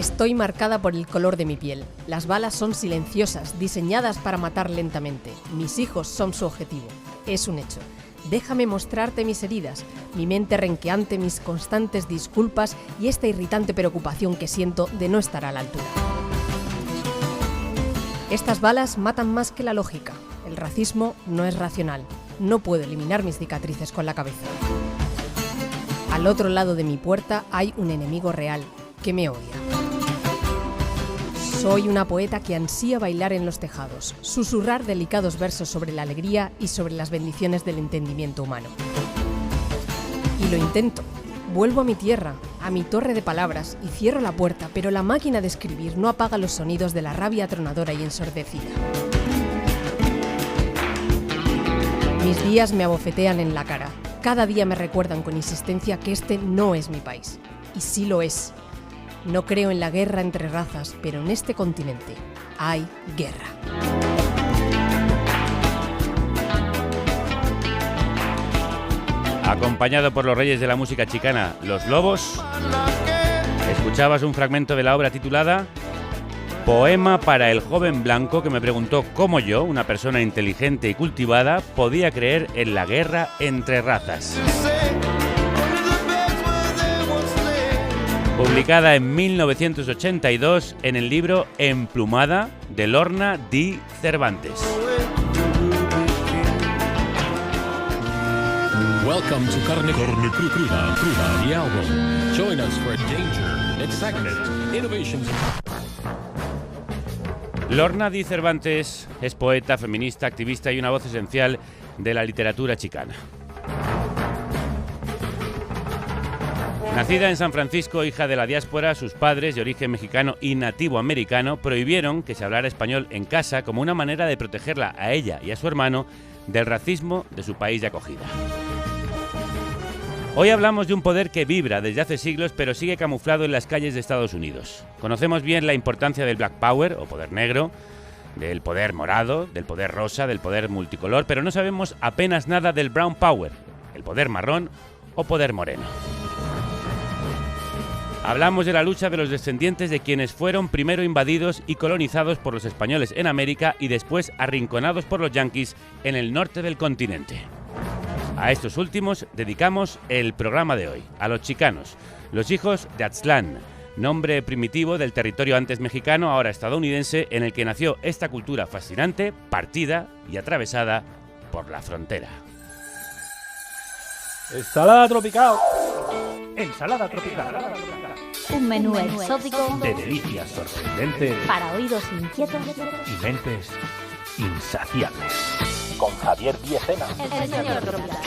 Estoy marcada por el color de mi piel. Las balas son silenciosas, diseñadas para matar lentamente. Mis hijos son su objetivo. Es un hecho. Déjame mostrarte mis heridas, mi mente renqueante, mis constantes disculpas y esta irritante preocupación que siento de no estar a la altura. Estas balas matan más que la lógica. El racismo no es racional. No puedo eliminar mis cicatrices con la cabeza. Al otro lado de mi puerta hay un enemigo real que me odia. Soy una poeta que ansía bailar en los tejados, susurrar delicados versos sobre la alegría y sobre las bendiciones del entendimiento humano. Y lo intento. Vuelvo a mi tierra, a mi torre de palabras y cierro la puerta, pero la máquina de escribir no apaga los sonidos de la rabia atronadora y ensordecida. Mis días me abofetean en la cara. Cada día me recuerdan con insistencia que este no es mi país. Y sí lo es. No creo en la guerra entre razas, pero en este continente hay guerra. Acompañado por los reyes de la música chicana, Los Lobos, escuchabas un fragmento de la obra titulada Poema para el joven blanco que me preguntó cómo yo, una persona inteligente y cultivada, podía creer en la guerra entre razas. Publicada en 1982 en el libro Emplumada de Lorna D. Cervantes. Welcome to Carne Cruda, the album. Join us for danger, excitement, innovations. Lorna D. Cervantes es poeta, feminista, activista y una voz esencial de la literatura chicana. Nacida en San Francisco, hija de la diáspora, sus padres, de origen mexicano y nativo americano, prohibieron que se hablara español en casa como una manera de protegerla a ella y a su hermano del racismo de su país de acogida. Hoy hablamos de un poder que vibra desde hace siglos, pero sigue camuflado en las calles de Estados Unidos. Conocemos bien la importancia del Black Power, o poder negro, del poder morado, del poder rosa, del poder multicolor, pero no sabemos apenas nada del Brown Power, el poder marrón o poder moreno. Hablamos de la lucha de los descendientes de quienes fueron primero invadidos y colonizados por los españoles en América y después arrinconados por los yanquis en el norte del continente. A estos últimos dedicamos el programa de hoy, a los chicanos, los hijos de Aztlán, nombre primitivo del territorio antes mexicano, ahora estadounidense, en el que nació esta cultura fascinante, partida y atravesada por la frontera. Ensalada tropical. Ensalada tropical. Un menú exótico De delicias sorprendentes para oídos inquietos. y mentes insaciables. Con Javier Diezena. El señor tropical.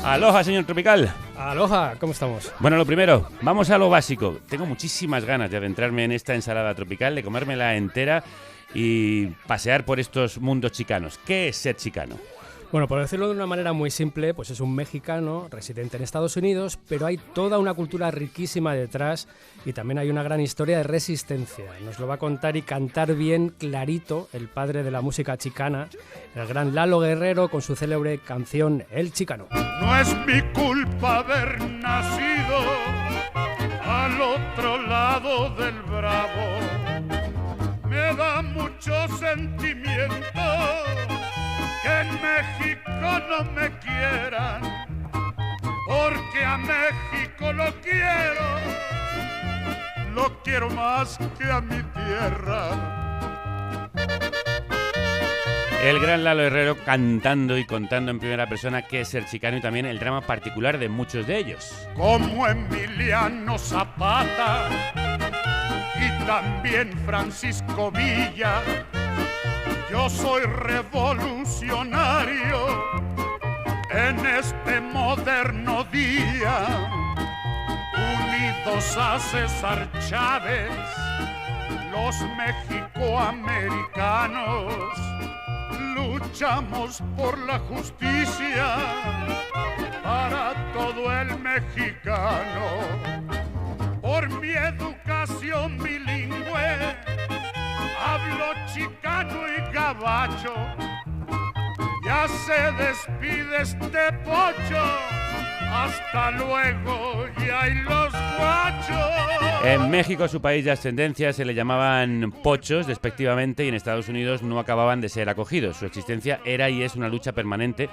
¡Aloha, señor tropical! Aloha, ¿cómo estamos? Bueno, lo primero, vamos a lo básico. Tengo muchísimas ganas de adentrarme en esta ensalada tropical, de comérmela entera y pasear por estos mundos chicanos. ¿Qué es ser chicano? Bueno, por decirlo de una manera muy simple, pues es un mexicano residente en Estados Unidos, pero hay toda una cultura riquísima detrás y también hay una gran historia de resistencia. Nos lo va a contar y cantar bien clarito el padre de la música chicana, el gran Lalo Guerrero, con su célebre canción El Chicano. No es mi culpa haber nacido al otro lado del Bravo. Me da mucho sentimiento que en México no me quieran, porque a México lo quiero más que a mi tierra. El gran Lalo Herrero cantando y contando en primera persona qué es ser chicano y también el drama particular de muchos de ellos. Como Emiliano Zapata y también Francisco Villa, yo soy revolucionario en este moderno día. Unidos a César Chávez, los mexicoamericanos luchamos por la justicia para todo el mexicano. Por mi educación bilingüe hablo chicano y gabacho, y ya se despide este pocho. Hasta luego, ya y los guachos. En México, su país de ascendencia, se le llamaban pochos despectivamente y en Estados Unidos no acababan de ser acogidos. Su existencia era y es una lucha permanente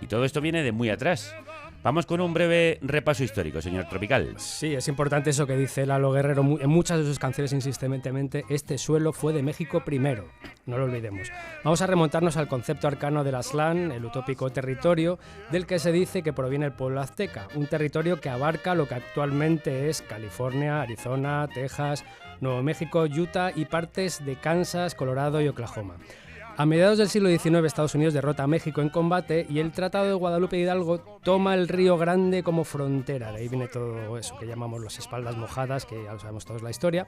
y todo esto viene de muy atrás. Vamos con un breve repaso histórico, señor Tropical. Sí, es importante eso que dice Lalo Guerrero en muchas de sus canciones insistentemente. Este suelo fue de México primero, no lo olvidemos. Vamos a remontarnos al concepto arcano del Aztlán, el utópico territorio del que se dice que proviene el pueblo azteca, un territorio que abarca lo que actualmente es California, Arizona, Texas, Nuevo México, Utah y partes de Kansas, Colorado y Oklahoma. A mediados del siglo XIX, Estados Unidos derrota a México en combate y el Tratado de Guadalupe Hidalgo toma el Río Grande como frontera. De ahí viene todo eso que llamamos las espaldas mojadas, que ya lo sabemos todos la historia.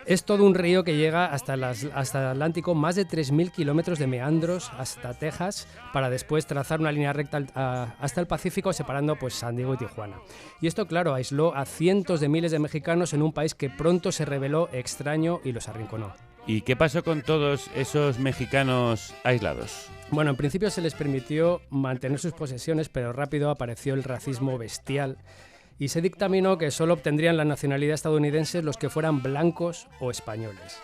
Es todo un río que llega hasta el Atlántico, más de 3.000 kilómetros de meandros hasta Texas, para después trazar una línea recta hasta el Pacífico, separando pues San Diego y Tijuana. Y esto, claro, aisló a cientos de miles de mexicanos en un país que pronto se reveló extraño y los arrinconó. ¿Y qué pasó con todos esos mexicanos aislados? Bueno, en principio se les permitió mantener sus posesiones, pero rápido apareció el racismo bestial y se dictaminó que solo obtendrían la nacionalidad estadounidense los que fueran blancos o españoles.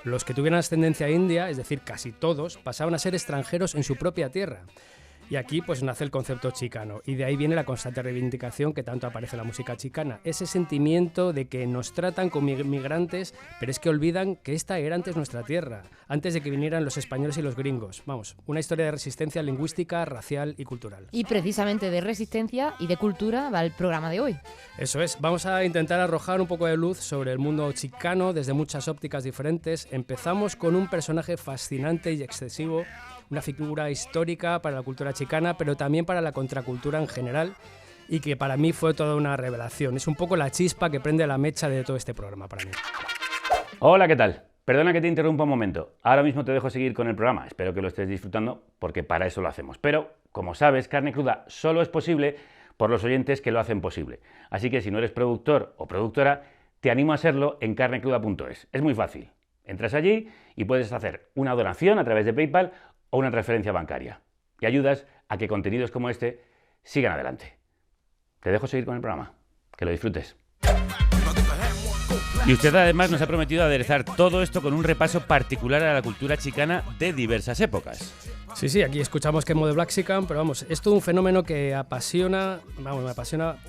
Los que tuvieran ascendencia india, es decir, casi todos, pasaban a ser extranjeros en su propia tierra. Y aquí pues nace el concepto chicano, y de ahí viene la constante reivindicación que tanto aparece en la música chicana, ese sentimiento de que nos tratan como migrantes, pero es que olvidan que esta era antes nuestra tierra, antes de que vinieran los españoles y los gringos. Vamos, una historia de resistencia lingüística, racial y cultural. Y precisamente de resistencia y de cultura va el programa de hoy. Eso es, vamos a intentar arrojar un poco de luz sobre el mundo chicano desde muchas ópticas diferentes. Empezamos con un personaje fascinante y excesivo, una figura histórica para la cultura chicana, pero también para la contracultura en general, y que para mí fue toda una revelación. Es un poco la chispa que prende la mecha de todo este programa para mí. Hola, ¿qué tal? Perdona que te interrumpa un momento. Ahora mismo te dejo seguir con el programa. Espero que lo estés disfrutando, porque para eso lo hacemos. Pero, como sabes, Carne Cruda solo es posible por los oyentes que lo hacen posible. Así que si no eres productor o productora, te animo a serlo en carnecruda.es. Es muy fácil. Entras allí y puedes hacer una donación a través de PayPal o una transferencia bancaria. Y ayudas a que contenidos como este sigan adelante. Te dejo seguir con el programa. Que lo disfrutes. Y usted además nos ha prometido aderezar todo esto con un repaso particular a la cultura chicana de diversas épocas. Sí, aquí escuchamos Quemo de Blaxican, pero vamos, es todo un fenómeno que me apasiona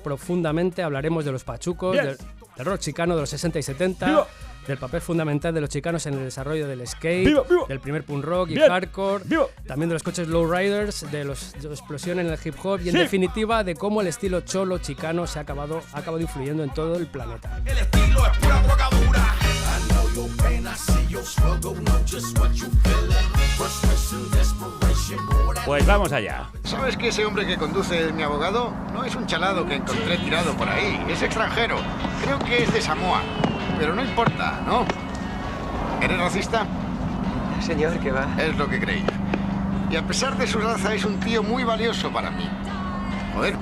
profundamente. Hablaremos de los pachucos, del rock chicano de los 60 y 70, ¡viva!, del papel fundamental de los chicanos en el desarrollo del skate, ¡viva, viva!, del primer punk rock y hardcore, ¡viva!, también de los coches lowriders, de la explosión en el hip hop y en definitiva de cómo el estilo cholo chicano se ha acabado influyendo en todo el planeta. El estilo es pura drogadura. Pues vamos allá. ¿Sabes que ese hombre que conduce mi abogado no es un chalado que encontré tirado por ahí? Es extranjero. Creo que es de Samoa. Pero no importa, ¿no? ¿Eres racista? Señor, ¿qué va? Es lo que creía. Y a pesar de su raza es un tío muy valioso para mí. Joder,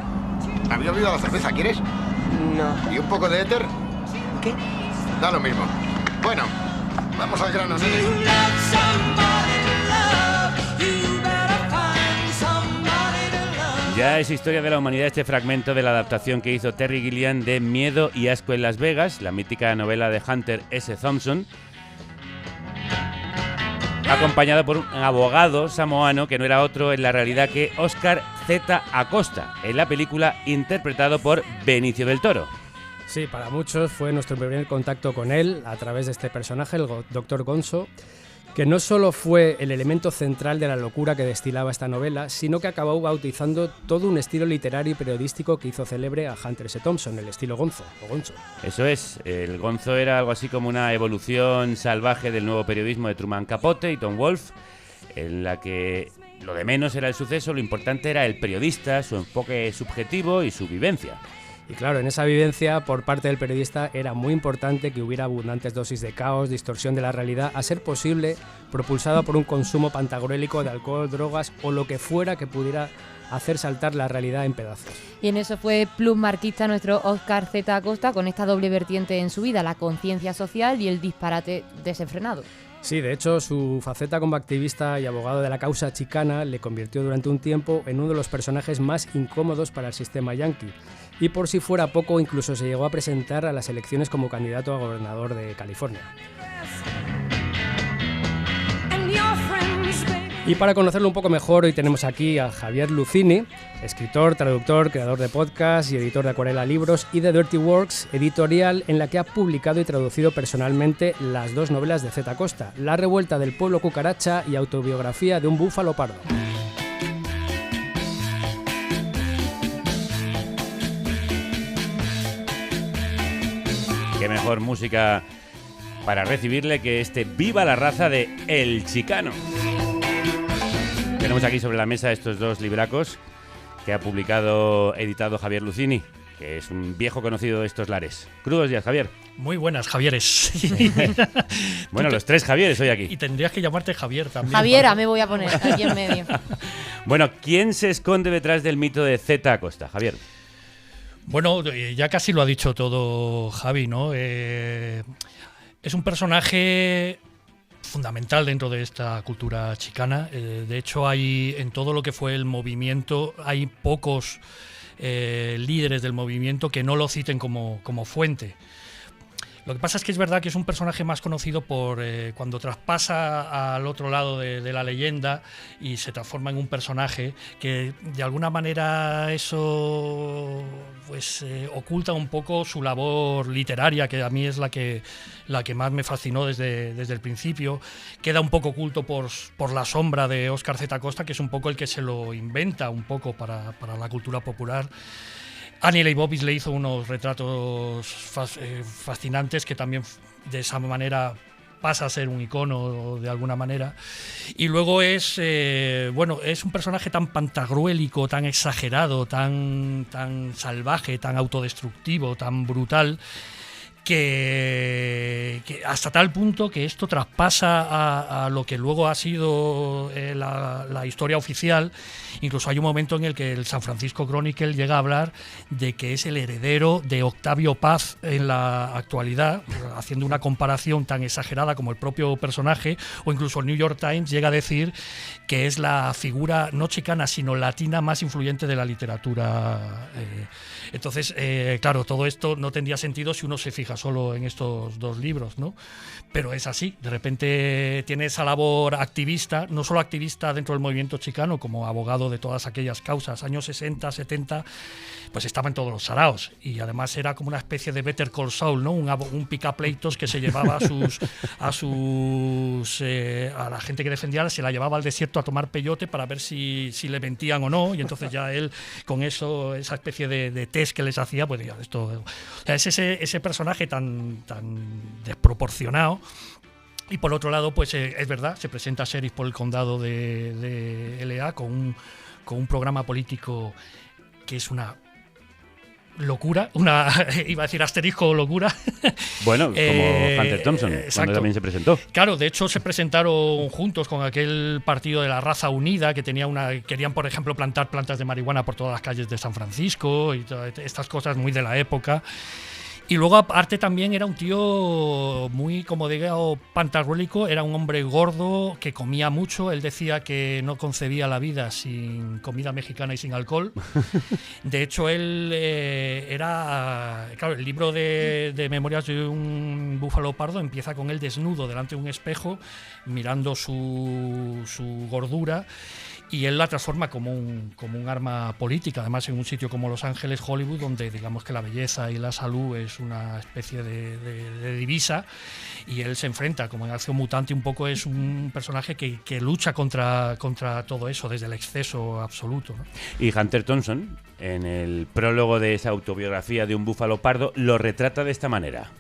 había olvidado la cerveza, ¿quieres? No. ¿Y un poco de éter? ¿Qué? Da lo mismo. Bueno, vamos al grano, ¿sí? Ya es historia de la humanidad este fragmento de la adaptación que hizo Terry Gilliam de Miedo y Asco en Las Vegas, la mítica novela de Hunter S. Thompson, acompañado por un abogado samoano que no era otro en la realidad que Oscar Z. Acosta, en la película interpretado por Benicio del Toro. Sí, para muchos fue nuestro primer contacto con él a través de este personaje, el Dr. Gonzo, que no solo fue el elemento central de la locura que destilaba esta novela, sino que acabó bautizando todo un estilo literario y periodístico que hizo célebre a Hunter S. Thompson, el estilo Gonzo, o Gonzo. Eso es, el Gonzo era algo así como una evolución salvaje del nuevo periodismo de Truman Capote y Tom Wolfe, en la que lo de menos era el suceso, lo importante era el periodista, su enfoque subjetivo y su vivencia. Y claro, en esa vivencia por parte del periodista era muy importante que hubiera abundantes dosis de caos, distorsión de la realidad, a ser posible propulsada por un consumo pantagruélico de alcohol, drogas o lo que fuera que pudiera hacer saltar la realidad en pedazos. Y en eso fue plusmarquista nuestro Oscar Z. Acosta con esta doble vertiente en su vida, la conciencia social y el disparate desenfrenado. Sí, de hecho, su faceta como activista y abogado de la causa chicana le convirtió durante un tiempo en uno de los personajes más incómodos para el sistema yanqui. Y por si fuera poco, incluso se llegó a presentar a las elecciones como candidato a gobernador de California. Y para conocerlo un poco mejor, hoy tenemos aquí a Javier Lucini, escritor, traductor, creador de podcast y editor de Acuarela Libros y de Dirty Works, editorial en la que ha publicado y traducido personalmente las 2 novelas de Z Costa, La revuelta del pueblo cucaracha y Autobiografía de un búfalo pardo. Qué mejor música para recibirle que este Viva la raza de El Chicano. Tenemos aquí sobre la mesa estos 2 libracos que ha editado Javier Lucini, que es un viejo conocido de estos lares. Crudos días, Javier. Muy buenas, Javieres. Bueno, los 3 Javieres hoy aquí. Y tendrías que llamarte Javier también. Javiera me voy a poner aquí en medio. Bueno, ¿quién se esconde detrás del mito de Z Acosta, Javier? Bueno, ya casi lo ha dicho todo Javi, ¿no? Es un personaje fundamental dentro de esta cultura chicana. De hecho, en todo lo que fue el movimiento, hay pocos líderes del movimiento que no lo citen como fuente. Lo que pasa es que es verdad que es un personaje más conocido por cuando traspasa al otro lado de la leyenda y se transforma en un personaje que de alguna manera eso pues oculta un poco su labor literaria, que a mí es la que más me fascinó desde el principio. Queda un poco oculto por la sombra de Óscar Z. Costa, que es un poco el que se lo inventa un poco para la cultura popular. Annie Leibovitz le hizo unos retratos fascinantes que también de esa manera pasa a ser un icono de alguna manera. Y luego es un personaje tan pantagruélico, tan exagerado, tan salvaje, tan autodestructivo, tan brutal, que hasta tal punto que esto traspasa a lo que luego ha sido la historia oficial. Incluso hay un momento en el que el San Francisco Chronicle llega a hablar de que es el heredero de Octavio Paz en la actualidad, haciendo una comparación tan exagerada como el propio personaje, o incluso el New York Times llega a decir que es la figura no chicana sino latina más influyente de la literatura. Entonces, claro, todo esto no tendría sentido si uno se fija solo en estos 2 libros, ¿no? Pero es así, de repente tiene esa labor activista, no solo activista dentro del movimiento chicano, como abogado de todas aquellas causas, años 60, 70, pues estaba en todos los saraos, y además era como una especie de Better Call Saul, ¿no? Un picapleitos que se llevaba a la gente que defendía, se la llevaba al desierto a tomar peyote para ver si le mentían o no, y entonces ya él, con eso, esa especie de test que les hacía, pues ya esto, o sea, es ese personaje tan desproporcionado. Y por otro lado, pues es verdad, se presenta sheriff por el condado de L.A. con un programa político que es una locura, iba a decir asterisco locura. Bueno, como Hunter Thompson, cuando también se presentó. Claro, de hecho se presentaron juntos con aquel partido de la Raza Unida que querían, por ejemplo, plantar plantas de marihuana por todas las calles de San Francisco y todas estas cosas muy de la época. Y luego, aparte, también era un tío muy, como digo, pantagruélico, era un hombre gordo que comía mucho. Él decía que no concebía la vida sin comida mexicana y sin alcohol. De hecho, él claro, el libro de Memorias de un búfalo pardo empieza con él desnudo delante de un espejo, mirando su gordura. Y él la transforma como un arma política, además en un sitio como Los Ángeles, Hollywood, donde digamos que la belleza y la salud es una especie de divisa, y él se enfrenta, como en Acción Mutante, un poco es un personaje que lucha contra todo eso, desde el exceso absoluto, ¿no? Y Hunter Thompson, en el prólogo de esa autobiografía de un búfalo pardo, lo retrata de esta manera.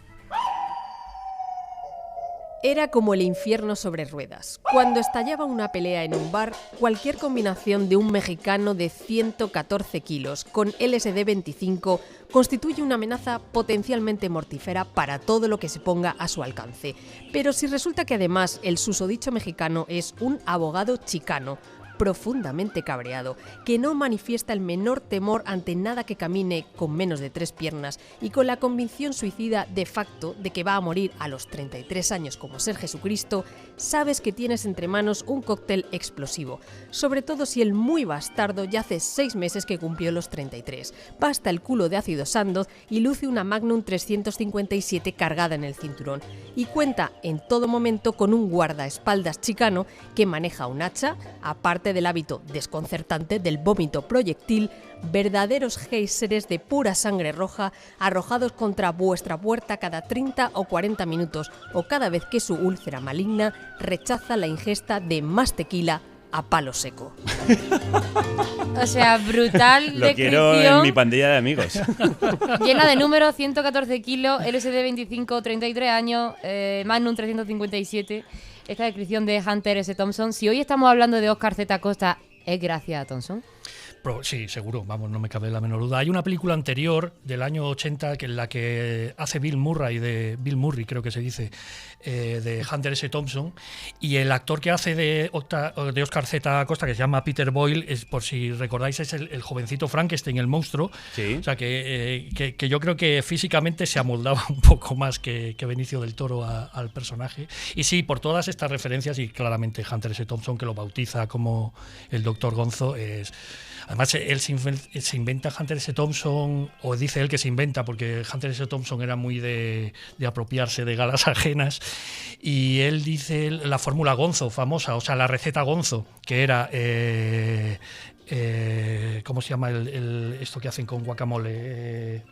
Era como el infierno sobre ruedas. Cuando estallaba una pelea en un bar, cualquier combinación de un mexicano de 114 kilos con LSD 25 constituye una amenaza potencialmente mortífera para todo lo que se ponga a su alcance. Pero si resulta que además el susodicho mexicano es un abogado chicano, profundamente cabreado, que no manifiesta el menor temor ante nada que camine con menos de 3 piernas y con la convicción suicida de facto de que va a morir a los 33 años como ser Jesucristo, sabes que tienes entre manos un cóctel explosivo, sobre todo si el muy bastardo ya hace 6 meses que cumplió los 33, basta el culo de ácido Sandoz y luce una Magnum 357 cargada en el cinturón, y cuenta en todo momento con un guardaespaldas chicano que maneja un hacha, aparte del hábito desconcertante del vómito proyectil, verdaderos géiseres de pura sangre roja arrojados contra vuestra puerta cada 30 o 40 minutos o cada vez que su úlcera maligna rechaza la ingesta de más tequila a palo seco. O sea, brutal Lo quiero en mi pandilla de amigos. Llena de números, 114 kilos, LSD 25, 33 años, Magnum 357. Esta descripción de Hunter S. Thompson. Si hoy estamos hablando de Oscar Z. Costa, ¿es gracias a Thompson? Sí, seguro, vamos, no me cabe la menor duda. Hay una película anterior del año 80 en la que hace Bill Murray, creo que se dice, de Hunter S. Thompson, y el actor que hace de Oscar Z. Costa, que se llama Peter Boyle, es, por si recordáis, es el jovencito Frankenstein, el monstruo. Sí. O sea, que yo creo que físicamente se amoldaba un poco más que Benicio del Toro al personaje. Y sí, por todas estas referencias, y claramente Hunter S. Thompson, que lo bautiza como el Dr. Gonzo, es... Además, él se inventa Hunter S. Thompson, o dice él que se inventa, porque Hunter S. Thompson era muy de apropiarse de galas ajenas, y él dice la fórmula Gonzo famosa, o sea, la receta Gonzo, que era, ¿cómo se llama esto que hacen con guacamole?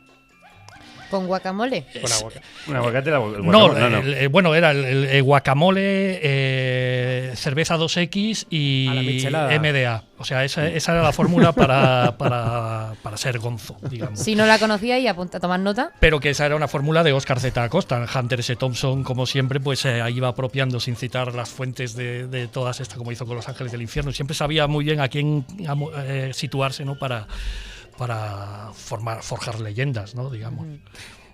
¿Con guacamole? Un aguacate, el guacamole. No. Bueno, era el guacamole, cerveza 2X y MDA. O sea, esa era la fórmula para ser gonzo, digamos. Si no la conocía, y apunta a tomar nota. Pero que esa era una fórmula de Oscar Z. Acosta. Hunter S. Thompson, como siempre, pues ahí iba apropiando sin citar las fuentes de todas estas, como hizo con Los Ángeles del Infierno. Siempre sabía muy bien a quién situarse, ¿no? Para forjar leyendas, ¿no? Digamos.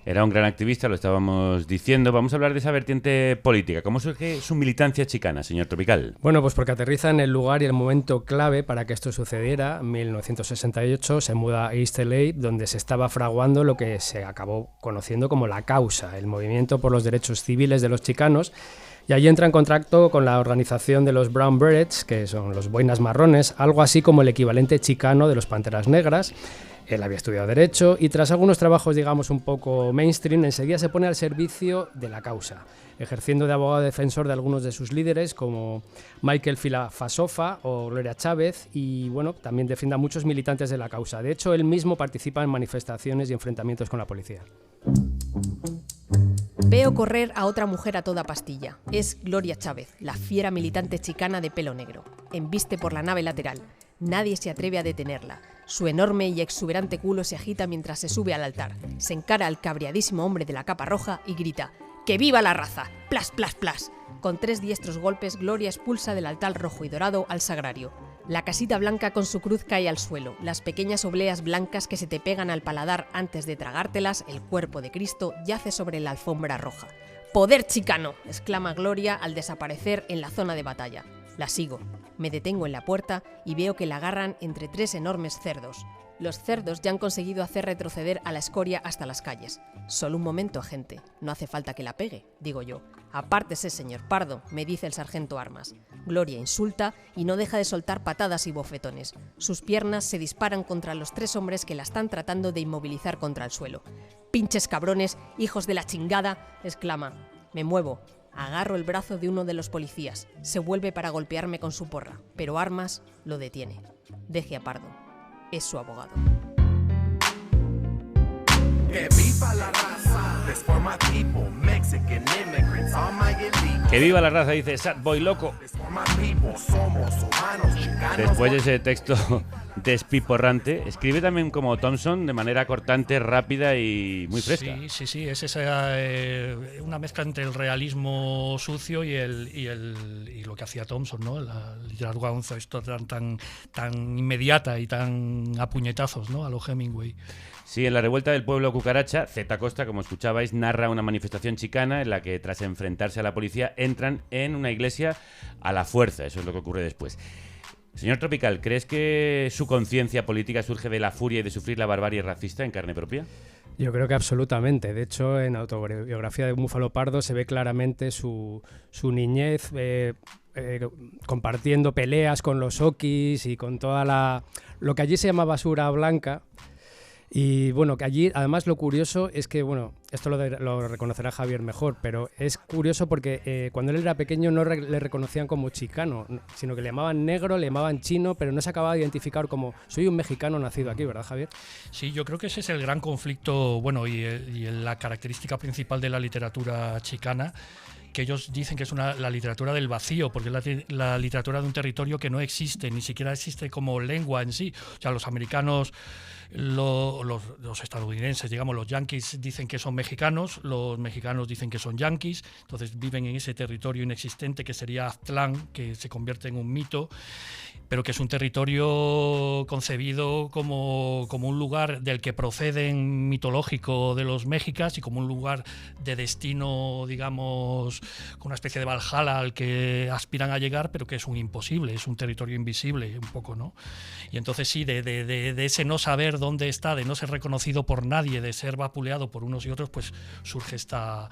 Era un gran activista, lo estábamos diciendo. Vamos a hablar de esa vertiente política. ¿Cómo surge su militancia chicana, señor Tropical? Bueno, pues porque aterriza en el lugar y el momento clave para que esto sucediera. En 1968 se muda a East LA, donde se estaba fraguando lo que se acabó conociendo como la Causa, el movimiento por los derechos civiles de los chicanos. Y allí entra en contacto con la organización de los Brown Berets, que son los boinas marrones, algo así como el equivalente chicano de los Panteras Negras. Él había estudiado Derecho y tras algunos trabajos, digamos, un poco mainstream, enseguida se pone al servicio de la causa, ejerciendo de abogado defensor de algunos de sus líderes, como Michael Filafasofa o Gloria Chávez, y bueno, también defiende a muchos militantes de la causa. De hecho, él mismo participa en manifestaciones y enfrentamientos con la policía. Veo correr a otra mujer a toda pastilla. Es Gloria Chávez, la fiera militante chicana de pelo negro. Embiste por la nave lateral. Nadie se atreve a detenerla. Su enorme y exuberante culo se agita mientras se sube al altar. Se encara al cabreadísimo hombre de la capa roja y grita: ¡Que viva la raza! ¡Plas, plas, plas! Con 3 diestros golpes, Gloria expulsa del altar rojo y dorado al sagrario. La casita blanca con su cruz cae al suelo. Las pequeñas obleas blancas que se te pegan al paladar antes de tragártelas, el cuerpo de Cristo yace sobre la alfombra roja. ¡Poder chicano!, exclama Gloria al desaparecer en la zona de batalla. La sigo. Me detengo en la puerta y veo que la agarran entre 3 enormes cerdos. Los cerdos ya han conseguido hacer retroceder a la escoria hasta las calles. Solo un momento, agente. No hace falta que la pegue, digo yo. Apártese, señor Pardo, me dice el sargento Armas. Gloria insulta y no deja de soltar patadas y bofetones. Sus piernas se disparan contra los 3 hombres que la están tratando de inmovilizar contra el suelo. «¡Pinches cabrones, hijos de la chingada!», exclama. Me muevo. Agarro el brazo de uno de los policías. Se vuelve para golpearme con su porra, pero Armas lo detiene. Deje a Pardo. Es su abogado. Que viva la raza, desformativo, Mexican immigrants, all my elite. Que viva la raza, dice Sad Boy Loco. Somos humanos chicanos. Después de ese texto despiporrante, escribe también como Thompson, de manera cortante, rápida y muy fresca. Sí, es esa una mezcla entre el realismo sucio y lo que hacía Thompson, ¿no? La literatura Gonzo, esto tan inmediata y tan a puñetazos, ¿no? A lo Hemingway. Sí, en la revuelta del pueblo Cucaracha, Z. Costa, como escuchabais, narra una manifestación chicana en la que, tras enfrentarse a la policía, entran en una iglesia a la fuerza. Eso es lo que ocurre después. Señor Tropical, ¿crees que su conciencia política surge de la furia y de sufrir la barbarie racista en carne propia? Yo creo que absolutamente. De hecho, en Autobiografía de un búfalo pardo se ve claramente su niñez compartiendo peleas con los okis y con toda lo que allí se llama basura blanca. Y bueno, que allí además lo curioso es que, bueno, esto lo reconocerá Javier mejor, pero es curioso porque cuando él era pequeño no le reconocían como chicano, sino que le llamaban negro, le llamaban chino, pero no se acababa de identificar como soy un mexicano nacido aquí, ¿verdad, Javier? Sí, yo creo que ese es el gran conflicto, bueno, y la característica principal de la literatura chicana, que ellos dicen que es la literatura del vacío, porque es la literatura de un territorio que no existe, ni siquiera existe como lengua en sí. O sea, los americanos, los estadounidenses, digamos, los yanquis dicen que son mexicanos, los mexicanos dicen que son yanquis, entonces viven en ese territorio inexistente que sería Aztlán, que se convierte en un mito, pero que es un territorio concebido como un lugar del que proceden mitológico de los mexicas y como un lugar de destino, digamos, con una especie de Valhalla al que aspiran a llegar, pero que es un imposible, es un territorio invisible, un poco, ¿no? Y entonces sí, de ese no saber dónde está, de no ser reconocido por nadie, de ser vapuleado por unos y otros, pues surge esta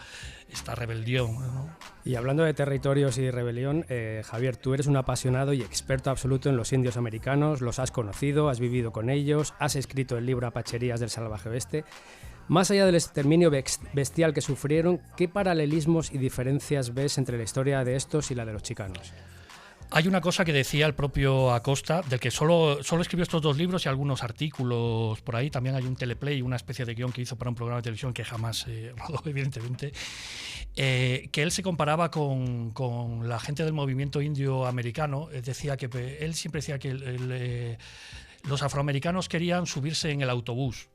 rebelión, ¿no? Y hablando de territorios y rebelión, Javier, tú eres un apasionado y experto absoluto en los indios americanos, los has conocido, has vivido con ellos, has escrito el libro Apacherías del Salvaje Oeste. Más allá del exterminio bestial que sufrieron, ¿qué paralelismos y diferencias ves entre la historia de estos y la de los chicanos? Hay una cosa que decía el propio Acosta, del que solo escribió estos 2 libros y algunos artículos por ahí. También hay un teleplay, una especie de guión que hizo para un programa de televisión que jamás rodó, evidentemente. Que él se comparaba con la gente del movimiento indio americano. Él siempre decía que los afroamericanos querían subirse en el autobús.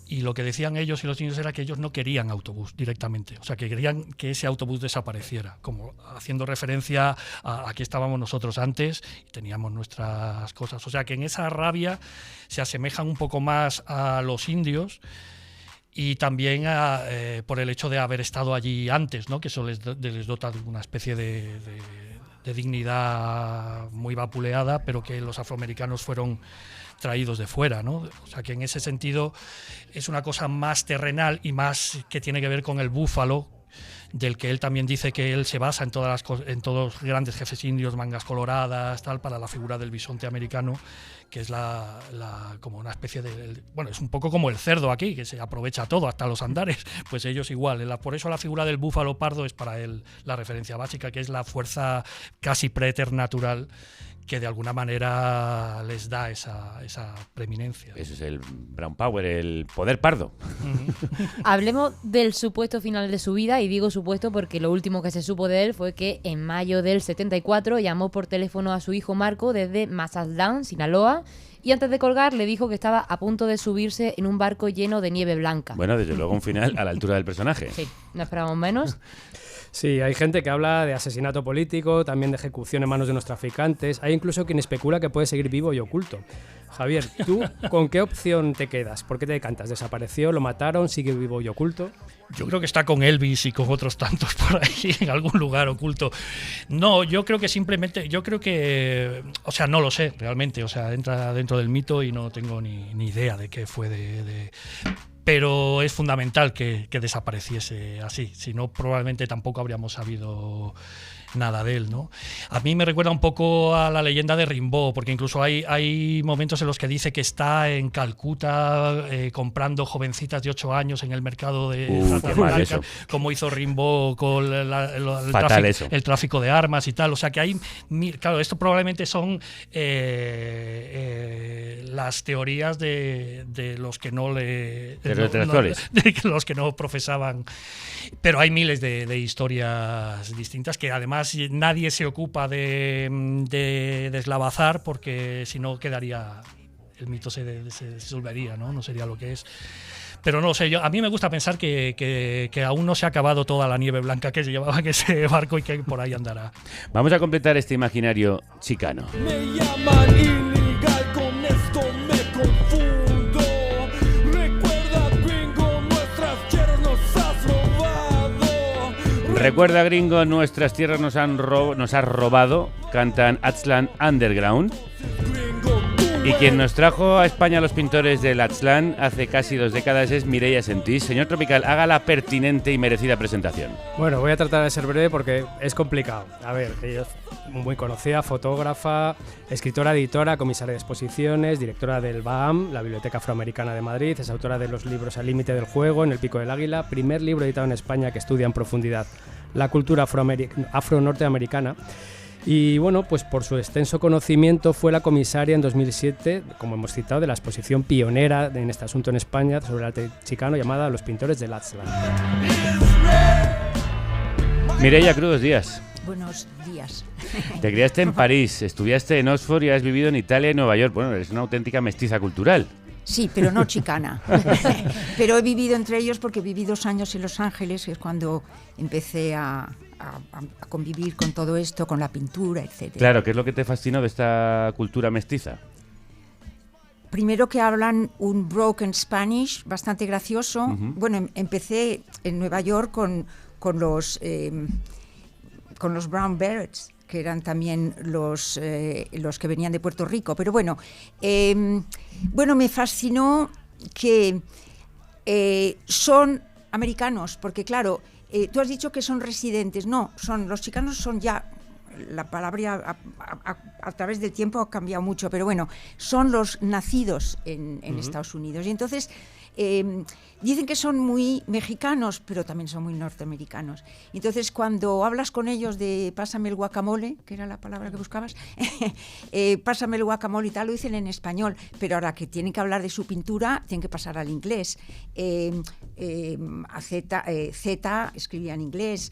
Y lo que decían ellos y los indios era que ellos no querían autobús directamente, o sea, que querían que ese autobús desapareciera, como haciendo referencia a aquí estábamos nosotros antes y teníamos nuestras cosas. O sea, que en esa rabia se asemejan un poco más a los indios y también por el hecho de haber estado allí antes, ¿no? Que eso les dota de una especie de dignidad muy vapuleada, pero que los afroamericanos fueron traídos de fuera, ¿no? O sea, que en ese sentido es una cosa más terrenal y más que tiene que ver con el búfalo, del que él también dice que él se basa en todos los grandes jefes indios, mangas coloradas, tal, para la figura del bisonte americano, que es como una especie de... Bueno, es un poco como el cerdo aquí, que se aprovecha todo, hasta los andares, pues ellos igual. Por eso la figura del búfalo pardo es para él la referencia básica, que es la fuerza casi preternatural que de alguna manera les da esa preeminencia. Eso es el Brown Power, el poder pardo. Hablemos del supuesto final de su vida, y digo supuesto porque lo último que se supo de él fue que en mayo del 74 llamó por teléfono a su hijo Marco desde Mazatlán, Sinaloa, y antes de colgar le dijo que estaba a punto de subirse en un barco lleno de nieve blanca. Bueno, desde luego un final a la altura del personaje. Sí, no esperábamos menos. Sí, hay gente que habla de asesinato político, también de ejecución en manos de unos traficantes. Hay incluso quien especula que puede seguir vivo y oculto. Javier, ¿tú con qué opción te quedas? ¿Por qué te decantas? ¿Desapareció? ¿Lo mataron? ¿Sigue vivo y oculto? Yo creo que está con Elvis y con otros tantos por ahí en algún lugar oculto. No, yo creo que simplemente, o sea, no lo sé realmente, o sea, entra dentro del mito y no tengo ni idea de qué fue pero es fundamental que desapareciese así, si no probablemente tampoco habríamos sabido nada de él, ¿no? A mí me recuerda un poco a la leyenda de Rimbaud, porque incluso hay momentos en los que dice que está en Calcuta comprando jovencitas de 8 años en el mercado de como hizo Rimbaud con el tráfico de armas y tal. O sea que hay, claro, esto probablemente son las teorías de los que no le... de los que no profesaban. Pero hay miles de historias distintas que además nadie se ocupa de deslavazar, porque si no quedaría, el mito se disolvería, ¿no? No sería lo que es. Pero no sé, a mí me gusta pensar que aún no se ha acabado toda la nieve blanca que se llevaba en ese barco y que por ahí andará. Vamos a completar este imaginario chicano. Me llaman ilegal, con esto me confundo. Recuerda, gringo, nuestras tierras nos has robado, cantan Aztlán Underground. Y quien nos trajo a España a los pintores del Aztlán hace casi 2 décadas es Mireia Sentís. Señor Tropical, haga la pertinente y merecida presentación. Bueno, voy a tratar de ser breve porque es complicado. A ver, ella es muy conocida, fotógrafa, escritora, editora, comisaria de exposiciones, directora del BAAM, la Biblioteca Afroamericana de Madrid, es autora de los libros Al límite del juego, En el pico del águila, primer libro editado en España que estudia en profundidad la cultura afro-norteamericana. Y bueno, pues por su extenso conocimiento fue la comisaria en 2007, como hemos citado, de la exposición pionera en este asunto en España sobre el arte chicano llamada Los pintores del Aztlán. Mireia, crudos días. Buenos días. Te criaste en París, estudiaste en Oxford y has vivido en Italia y Nueva York. Bueno, eres una auténtica mestiza cultural. Sí, pero no chicana. Pero he vivido entre ellos porque viví 2 años en Los Ángeles, que es cuando empecé a convivir con todo esto, con la pintura, etc. Claro, ¿qué es lo que te fascinó de esta cultura mestiza? Primero que hablan un broken Spanish, bastante gracioso. Uh-huh. Bueno, empecé en Nueva York con los Brown Berets, que eran también los que venían de Puerto Rico. Pero bueno, me fascinó que son americanos, porque claro, tú has dicho que son residentes. No, los chicanos son ya, la palabra a través del tiempo ha cambiado mucho, pero bueno, son los nacidos en Uh-huh. Estados Unidos. Y entonces dicen que son muy mexicanos, pero también son muy norteamericanos. Entonces, cuando hablas con ellos de pásame el guacamole, que era la palabra que buscabas, pásame el guacamole y tal, lo dicen en español, pero ahora que tienen que hablar de su pintura, tienen que pasar al inglés. Z escribía en inglés,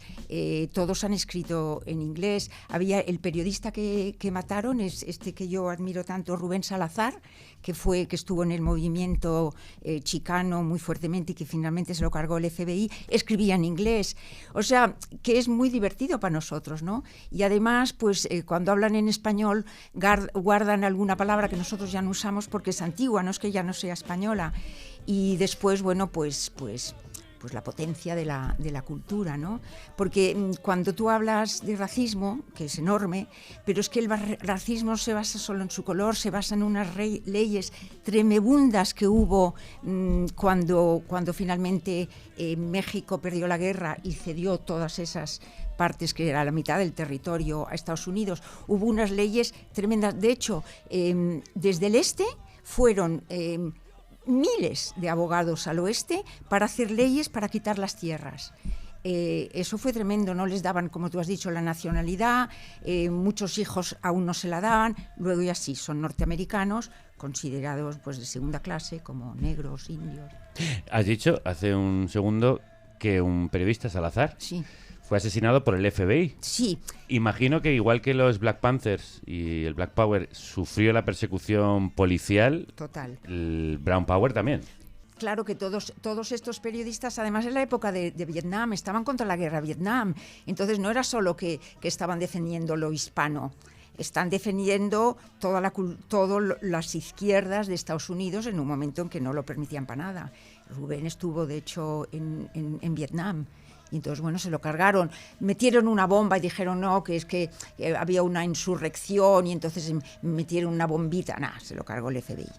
todos han escrito en inglés. Había el periodista que mataron, es este que yo admiro tanto, Rubén Salazar, que estuvo en el movimiento chicano muy fuertemente y que finalmente se lo cargó el FBI, escribía en inglés. O sea, que es muy divertido para nosotros, ¿no? Y además, pues cuando hablan en español, guardan alguna palabra que nosotros ya no usamos porque es antigua, no es que ya no sea española. Y después, bueno, pues la potencia de la cultura, ¿no? Porque cuando tú hablas de racismo, que es enorme, pero es que el racismo no se basa solo en su color, se basa en unas leyes tremebundas que hubo cuando finalmente México perdió la guerra y cedió todas esas partes, que era la mitad del territorio, a Estados Unidos. Hubo unas leyes tremendas. De hecho, desde el este fueron miles de abogados al oeste para hacer leyes para quitar las tierras. Eso fue tremendo, no les daban, como tú has dicho, la nacionalidad, muchos hijos aún no se la daban, luego ya sí, son norteamericanos, considerados pues de segunda clase, como negros, indios. Has dicho hace un segundo que un periodista, Salazar, sí, fue asesinado por el FBI. Sí. Imagino que igual que los Black Panthers y el Black Power sufrió la persecución policial, total, el Brown Power también. Claro que todos estos periodistas, además en la época de Vietnam, estaban contra la guerra de Vietnam. Entonces no era solo que estaban defendiendo lo hispano, están defendiendo todas las izquierdas de Estados Unidos en un momento en que no lo permitían para nada. Rubén estuvo, de hecho, en Vietnam. Y entonces, bueno, se lo cargaron, metieron una bomba y dijeron no, que es que había una insurrección y entonces metieron una bombita. Nada, se lo cargó el FBI.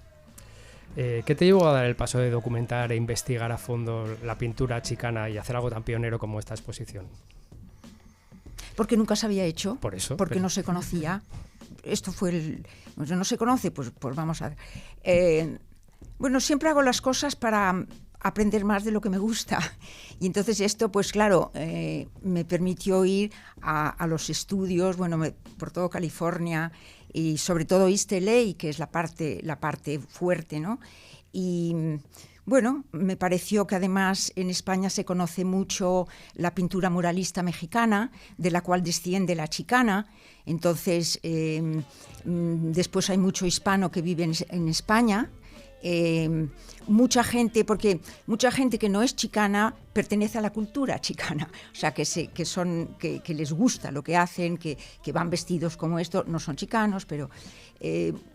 ¿Qué te llevó a dar el paso de documentar e investigar a fondo la pintura chicana y hacer algo tan pionero como esta exposición? Porque nunca se había hecho. Por eso. Porque no se conocía. Esto fue no se conoce, pues vamos a ver. Bueno, siempre hago las cosas para aprender más de lo que me gusta. Y entonces esto, pues claro, me permitió ir a los estudios, bueno, por todo California y sobre todo East LA, que es la parte fuerte, ¿no? Y bueno, me pareció que además en España se conoce mucho la pintura muralista mexicana, de la cual desciende la chicana. Entonces, después hay mucho hispano que vive en España. Mucha gente que no es chicana pertenece a la cultura chicana, o sea que les gusta lo que hacen, que van vestidos como esto, no son chicanos, pero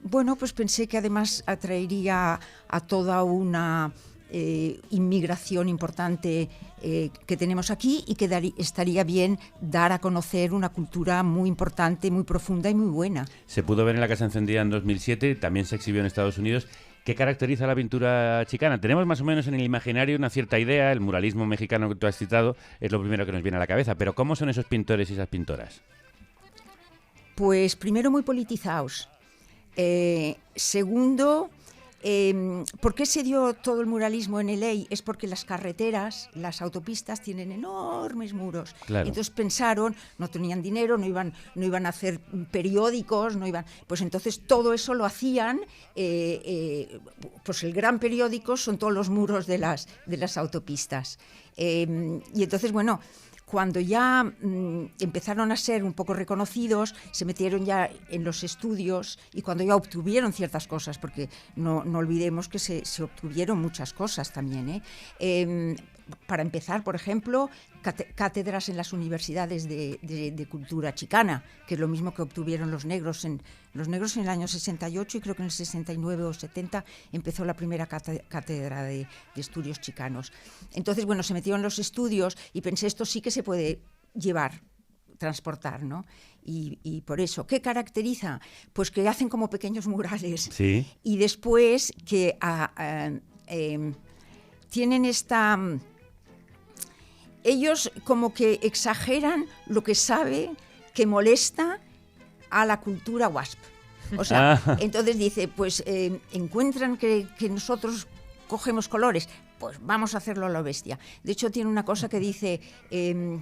bueno, pues pensé que además atraería a toda una inmigración importante que tenemos aquí y que estaría bien dar a conocer una cultura muy importante, muy profunda y muy buena. Se pudo ver en la Casa Encendida en 2007, también se exhibió en Estados Unidos. ¿Qué caracteriza la pintura chicana? Tenemos más o menos en el imaginario una cierta idea, el muralismo mexicano que tú has citado es lo primero que nos viene a la cabeza, pero ¿cómo son esos pintores y esas pintoras? Pues primero muy politizados. Segundo, ¿por qué se dio todo el muralismo en LA? Es porque las carreteras, las autopistas tienen enormes muros. Claro. Entonces pensaron, no tenían dinero, no iban a hacer periódicos, pues entonces todo eso lo hacían, pues el gran periódico son todos los muros de las autopistas. Y entonces, bueno, cuando ya empezaron a ser un poco reconocidos, se metieron ya en los estudios y cuando ya obtuvieron ciertas cosas, porque no olvidemos que se obtuvieron muchas cosas también, para empezar, por ejemplo, cátedras en las universidades de cultura chicana, que es lo mismo que obtuvieron los negros en el año 68 y creo que en el 69 o 70 empezó la primera cátedra de estudios chicanos. Entonces, bueno, se metieron en los estudios y pensé, esto sí que se puede transportar, ¿no? Y por eso, ¿qué caracteriza? Pues que hacen como pequeños murales. Sí. Y después que tienen esta... Ellos como que exageran lo que sabe que molesta a la cultura WASP. O sea, entonces dice, pues encuentran que nosotros cogemos colores, pues vamos a hacerlo a lo bestia. De hecho, tiene una cosa que dice,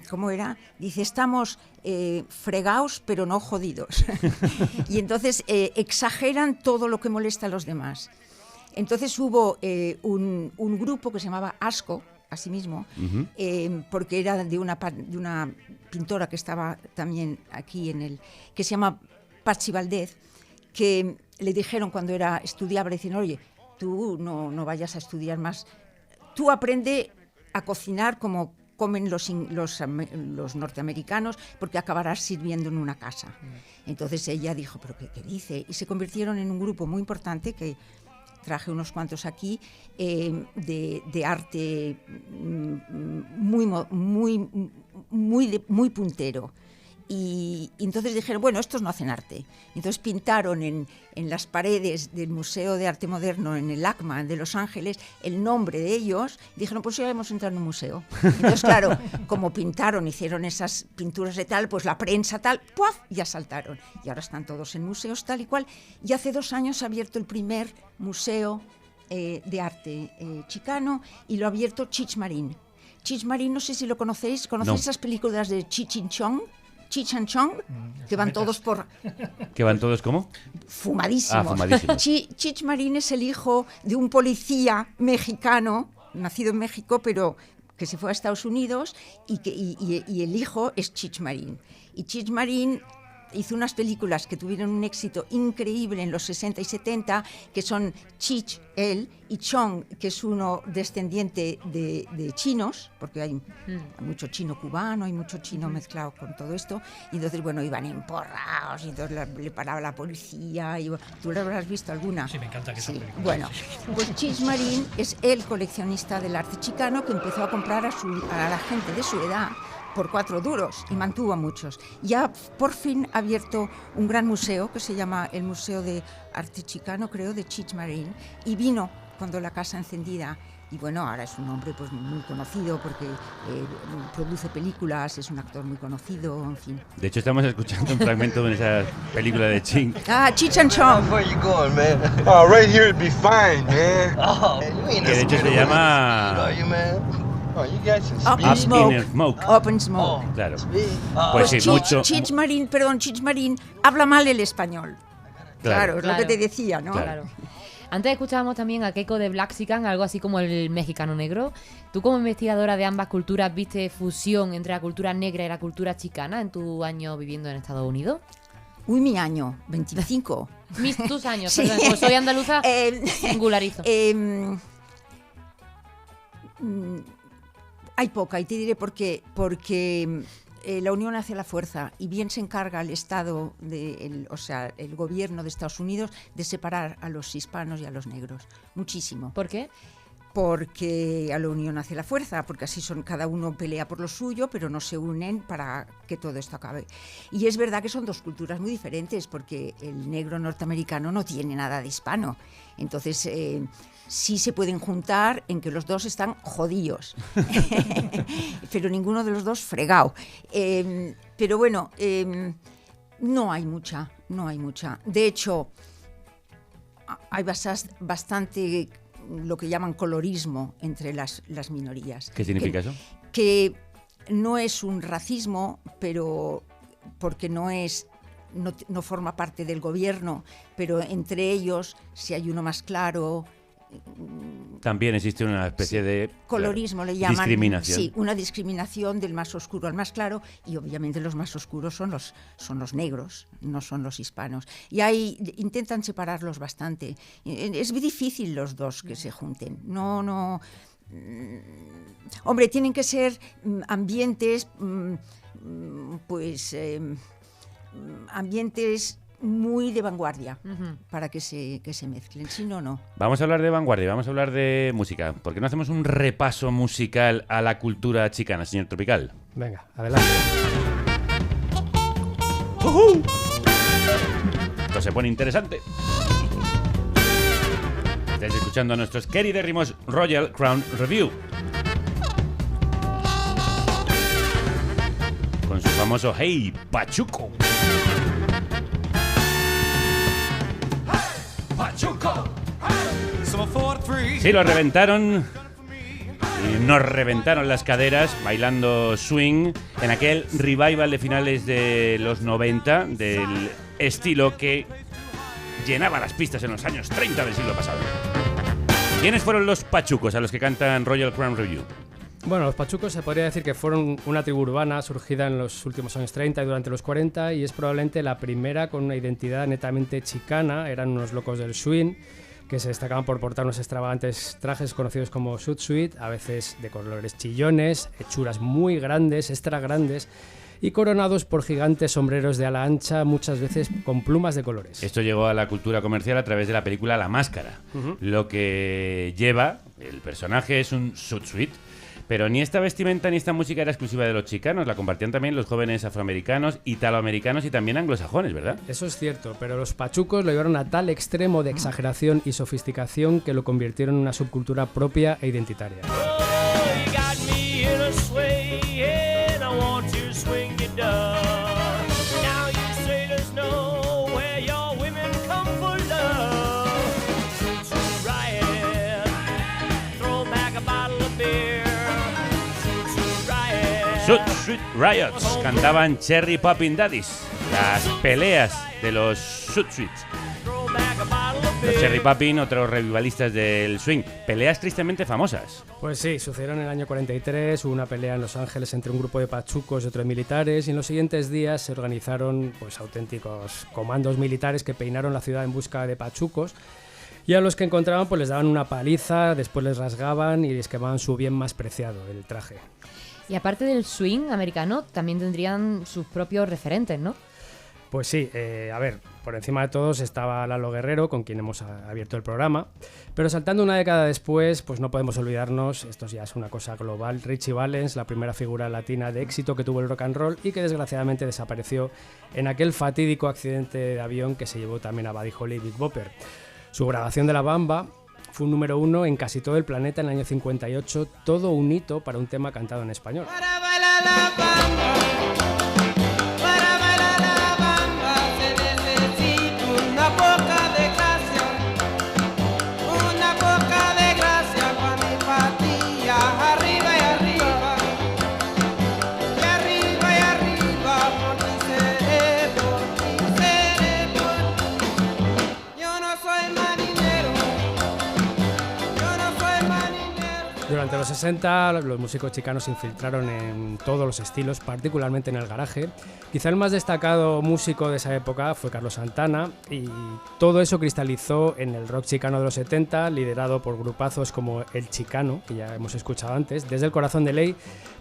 ¿cómo era? Dice, estamos fregados pero no jodidos. Y entonces exageran todo lo que molesta a los demás. Entonces hubo un grupo que se llamaba ASCO, asimismo, porque era de una pintora que estaba también aquí que se llama Patsy Valdez, que le dijeron cuando estudiaba, le decían, oye, tú no vayas a estudiar más, tú aprende a cocinar como comen los norteamericanos, porque acabarás sirviendo en una casa. Entonces ella dijo, ¿pero qué dice? Y se convirtieron en un grupo muy importante que traje unos cuantos aquí, de arte muy puntero. Y entonces dijeron, bueno, estos no hacen arte. Entonces pintaron en las paredes del Museo de Arte Moderno, en el ACMA de Los Ángeles, el nombre de ellos. Y dijeron, pues ya hemos entrado en un museo. Entonces, claro, como pintaron, hicieron esas pinturas de tal, pues la prensa tal, ¡puaf!, ya saltaron. Y ahora están todos en museos tal y cual. Y hace 2 años se ha abierto el primer museo de arte chicano y lo ha abierto Cheech Marin. Cheech Marin, no sé si lo conocéis. ¿Conocéis esas películas de Cheech and Chong? Cheech and Chong, que van todos por... ¿Que van todos cómo? Fumadísimos. Fumadísimos. Cheech Marin es el hijo de un policía mexicano, nacido en México, pero que se fue a Estados Unidos, y el hijo es Cheech Marin. Y Cheech Marin hizo unas películas que tuvieron un éxito increíble en los 60 y 70, que son Cheech, él, y Chong, que es uno descendiente de chinos, porque hay mucho chino cubano, hay mucho chino mezclado con todo esto, y entonces, bueno, iban emporrados, y entonces le paraba la policía, y ¿tú lo habrás visto alguna? Sí, me encanta que esa película. Bueno, pues Cheech Marin es el coleccionista del arte chicano que empezó a comprar a la gente de su edad por 4 duros y mantuvo a muchos. Ya por fin ha abierto un gran museo que se llama el Museo de Arte Chicano, creo, de Cheech Marin, y vino cuando la Casa Encendida, y bueno, ahora es un hombre pues muy conocido porque produce películas, es un actor muy conocido, en fin. De hecho, estamos escuchando un fragmento de esa película de Ching. Cheech and Chong. Where you going, man? Oh, right here it'd be fine, man. Oh, que de hecho se llama... Up in Smoke. Up in Smoke. Claro. Pues sí, mucho... Cheech Marin habla mal el español. Claro, es lo que te decía, ¿no? Claro. Antes escuchábamos también a Keiko de Blaxican, algo así como el mexicano negro. ¿Tú como investigadora de ambas culturas viste fusión entre la cultura negra y la cultura chicana en tu año viviendo en Estados Unidos? Uy, mi año, 25. Tus años, sí. Perdón, como soy andaluza, singularizo. Hay poca, y te diré por qué. Porque la unión hace la fuerza, y bien se encarga el Estado, el gobierno de Estados Unidos, de separar a los hispanos y a los negros. Muchísimo. ¿Por qué? porque a la unión hace la fuerza, porque así son, cada uno pelea por lo suyo, pero no se unen para que todo esto acabe. Y es verdad que son dos culturas muy diferentes, porque el negro norteamericano no tiene nada de hispano. Entonces, sí se pueden juntar en que los dos están jodidos, pero ninguno de los dos fregado. Pero bueno, no hay mucha. De hecho, hay bastante lo que llaman colorismo entre las minorías. ¿Qué significa eso? Que no es un racismo, pero porque no forma parte del gobierno, pero entre ellos, si hay uno más claro... También existe una especie de colorismo, le llaman. Discriminación. Sí, una discriminación del más oscuro al más claro, y obviamente los más oscuros son los negros, no son los hispanos. Y intentan separarlos bastante. Es muy difícil los dos que se junten. No. Hombre, tienen que ser ambientes, ambientes muy de vanguardia, para que se mezclen, si no. Vamos a hablar de vanguardia, vamos a hablar de música. ¿Por qué no hacemos un repaso musical a la cultura chicana, señor Tropical? Venga, adelante. Esto se pone interesante. Estáis escuchando a nuestros queridérrimos Royal Crown Review, con su famoso Hey Pachuco. Sí, lo reventaron y nos reventaron las caderas bailando swing en aquel revival de finales de los 90 del estilo que llenaba las pistas en los años 30 del siglo pasado. ¿Quiénes fueron los pachucos a los que cantan Royal Crown Review? Bueno, los pachucos se podría decir que fueron una tribu urbana surgida en los últimos años 30 y durante los 40, y es probablemente la primera con una identidad netamente chicana. Eran unos locos del swing que se destacaban por portar unos extravagantes trajes conocidos como suit, a veces de colores chillones, hechuras muy grandes, extra grandes, y coronados por gigantes sombreros de ala ancha, muchas veces con plumas de colores. Esto llegó a la cultura comercial a través de la película La Máscara. Lo que lleva el personaje es un suit. Pero ni esta vestimenta ni esta música era exclusiva de los chicanos, la compartían también los jóvenes afroamericanos, italoamericanos y también anglosajones, ¿verdad? Eso es cierto, pero los pachucos lo llevaron a tal extremo de exageración y sofisticación que lo convirtieron en una subcultura propia e identitaria. Suit Riots cantaban Cherry Poppin' Daddies, las peleas de los Suits. Los Cherry Poppin', otros revivalistas del swing, peleas tristemente famosas. Pues sí, sucedieron en el año 43, hubo una pelea en Los Ángeles entre un grupo de pachucos y otros militares, y en los siguientes días se organizaron auténticos comandos militares que peinaron la ciudad en busca de pachucos, y a los que encontraban pues les daban una paliza, después les rasgaban y les quemaban su bien más preciado, el traje. Y aparte del swing americano, también tendrían sus propios referentes, ¿no? Pues sí, a ver, por encima de todos estaba Lalo Guerrero, con quien hemos abierto el programa, pero saltando una década después, pues no podemos olvidarnos, esto ya es una cosa global, Ritchie Valens, la primera figura latina de éxito que tuvo el rock and roll y que desgraciadamente desapareció en aquel fatídico accidente de avión que se llevó también a Buddy Holly y Big Bopper. Su grabación de La Bamba fue un número 1 en casi todo el planeta en el año 58, todo un hito para un tema cantado en español. Para bailar la bamba, para bailar la bamba se necesita una poca de gracia con empatía, arriba y arriba, y arriba y arriba, por mi cerebro, yo no soy marinero. Durante los 60, los músicos chicanos se infiltraron en todos los estilos, particularmente en el garaje. Quizá el más destacado músico de esa época fue Carlos Santana, y todo eso cristalizó en el rock chicano de los 70, liderado por grupazos como El Chicano, que ya hemos escuchado antes, Desde el Corazón de Ley,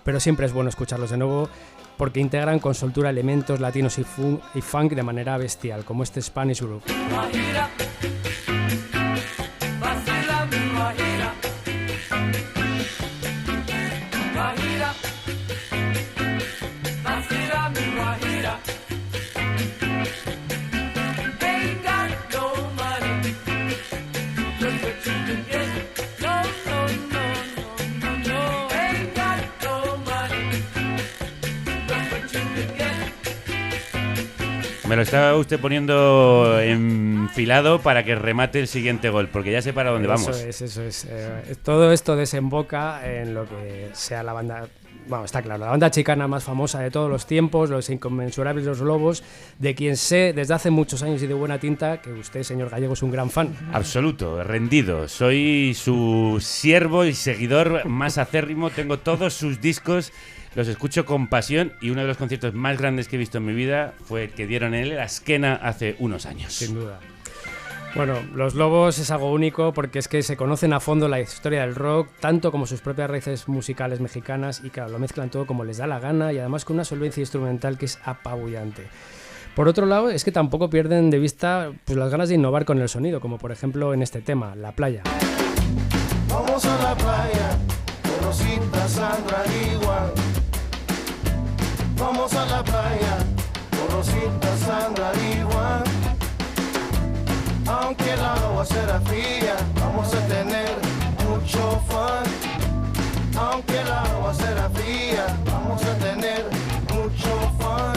pero siempre es bueno escucharlos de nuevo porque integran con soltura elementos latinos y funk de manera bestial, como este Spanish Groove. Me lo está usted poniendo enfilado para que remate el siguiente gol, porque ya sé para dónde vamos. Eso es. Todo esto desemboca en lo que sea la banda... Bueno, está claro, la banda chicana más famosa de todos los tiempos, Los Inconmensurables Los Lobos, de quien sé desde hace muchos años y de buena tinta que usted, señor Gallego, es un gran fan. Absoluto, rendido. Soy su siervo y seguidor más acérrimo. Tengo todos sus discos, los escucho con pasión y uno de los conciertos más grandes que he visto en mi vida fue el que dieron en el Azkena hace unos años. Sin duda. Bueno, Los Lobos es algo único porque es que se conocen a fondo la historia del rock, tanto como sus propias raíces musicales mexicanas, y claro, lo mezclan todo como les da la gana y además con una solvencia instrumental que es apabullante. Por otro lado, es que tampoco pierden de vista pues, las ganas de innovar con el sonido, como por ejemplo en este tema, La Playa. Vamos a la playa, con Rosita, Sandra y Juan. Vamos a la playa, con Rosita, Sandra y Juan. Aunque el agua será fría, vamos a tener mucho fun. Aunque el agua será fría, vamos a tener mucho fun.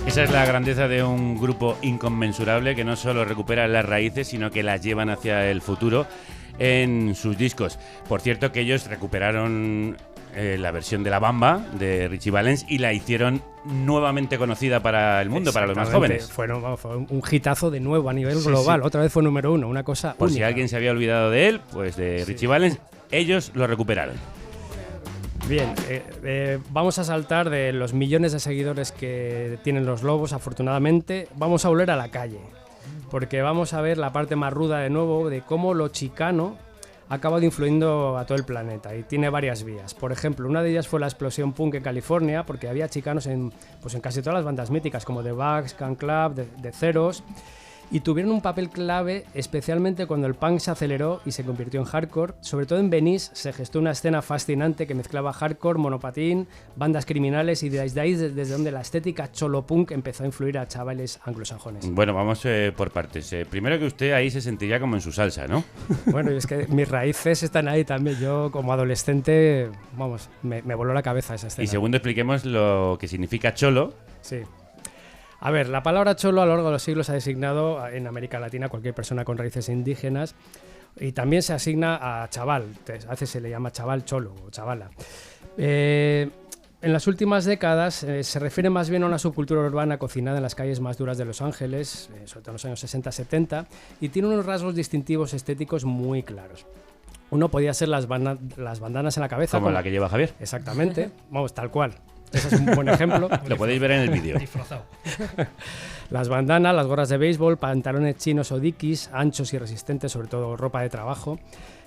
Esa es la grandeza de un grupo inconmensurable que no solo recupera las raíces, sino que las llevan hacia el futuro en sus discos. Por cierto que ellos recuperaron la versión de La Bamba de Richie Valens y la hicieron nuevamente conocida para el mundo, para los más jóvenes. Fue un hitazo de nuevo a nivel global, sí. Otra vez fue número 1, una cosa Por única. si alguien se había olvidado de él, pues de Richie Valens, ellos lo recuperaron. Bien, vamos a saltar de los millones de seguidores que tienen Los Lobos, afortunadamente, vamos a volver a la calle, porque vamos a ver la parte más ruda de nuevo de cómo lo chicano ha acabado influyendo a todo el planeta y tiene varias vías. Por ejemplo, una de ellas fue la explosión punk en California, porque había chicanos en casi todas las bandas míticas, como The Bugs, Can Club, The Zeros, y tuvieron un papel clave, especialmente cuando el punk se aceleró y se convirtió en hardcore. Sobre todo en Venice se gestó una escena fascinante que mezclaba hardcore, monopatín, bandas criminales, y desde ahí, desde donde la estética cholo punk empezó a influir a chavales anglosajones. Bueno, vamos por partes. Primero que usted ahí se sentiría como en su salsa, ¿no? Bueno, y es que mis raíces están ahí también. Yo como adolescente, vamos, me voló la cabeza esa escena. Y segundo, expliquemos lo que significa cholo. Sí. A ver, la palabra cholo a lo largo de los siglos ha designado en América Latina a cualquier persona con raíces indígenas, y también se asigna a chaval. A veces se le llama chaval cholo o chavala. En las últimas décadas se refiere más bien a una subcultura urbana cocinada en las calles más duras de Los Ángeles, sobre todo en los años 60-70, y tiene unos rasgos distintivos estéticos muy claros. Uno podía ser las bandanas en la cabeza. Como la que lleva Javier. Exactamente, vamos, tal cual. Ese es un buen ejemplo. Lo podéis ver en el vídeo. Las bandanas, las gorras de béisbol, pantalones chinos o dickies, anchos y resistentes, sobre todo ropa de trabajo,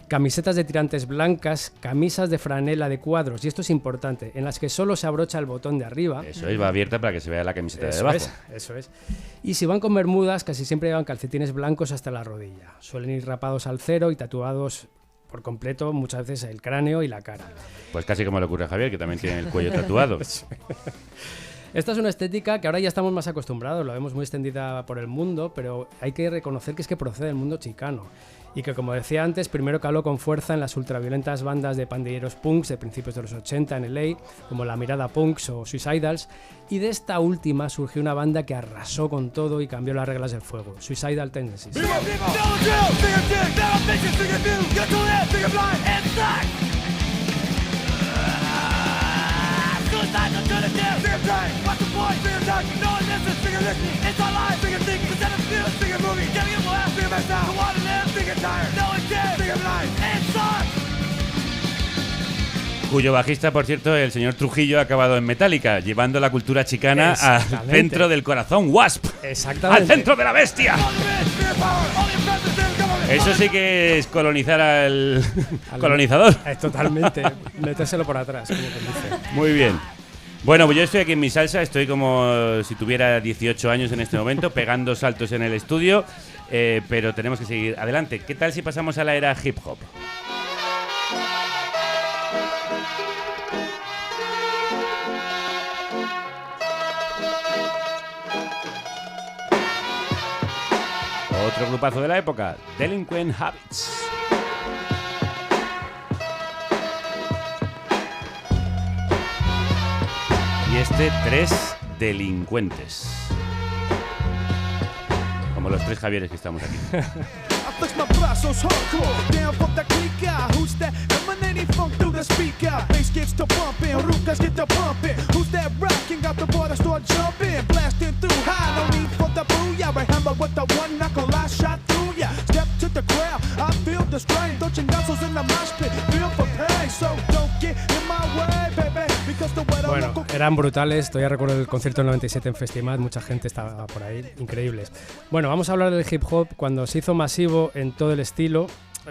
camisetas de tirantes blancas, camisas de franela de cuadros, y esto es importante, en las que solo se abrocha el botón de arriba. Eso es, va abierta para que se vea la camiseta de debajo. Eso es. Y si van con bermudas, casi siempre llevan calcetines blancos hasta la rodilla. Suelen ir rapados al cero y tatuados por completo, muchas veces el cráneo y la cara. Pues casi como le ocurre a Javier, que también tiene el cuello tatuado. Esta es una estética que ahora ya estamos más acostumbrados, la vemos muy extendida por el mundo, pero hay que reconocer que es que procede del mundo chicano. Y que, como decía antes, primero caló con fuerza en las ultraviolentas bandas de pandilleros punks de principios de los 80 en LA, como La Mirada Punks o Suicidals, y de esta última surgió una banda que arrasó con todo y cambió las reglas del fuego, Suicidal Tendencies. Cuyo bajista, por cierto, el señor Trujillo, ha acabado en Metallica, llevando la cultura chicana al centro del corazón, Wasp. Exactamente. ¡Al centro de la bestia! Eso sí que es colonizar al colonizador. Totalmente, metérselo por atrás, como te dice. Muy bien. Bueno, pues yo estoy aquí en mi salsa, estoy como si tuviera 18 años en este momento, pegando saltos en el estudio, pero tenemos que seguir adelante. ¿Qué tal si pasamos a la era hip hop? Otro grupazo de la época, Delinquent Habits. Y este 3 delincuentes. Como los 3 Javieres que estamos aquí. I flex my brazos hardcore, down from the clica. Who's that emanating funk through the speaker? Bass gets to pumping, rucas get to pumping. Who's that rocking? Got the boy that start jumping, blasting through high. No need for the booyah, but hammer with the one knuckle I shot through ya. Step to the crowd, I feel the strain. Don't chingazos in the mosh pit, feel for pain. So don't get in my way, baby, because the weather. Bueno, eran brutales. Todavía recuerdo el concierto del 97 en Festimad. Mucha gente estaba por ahí, increíbles. Bueno, vamos a hablar del hip hop cuando se hizo masivo en todo el estilo.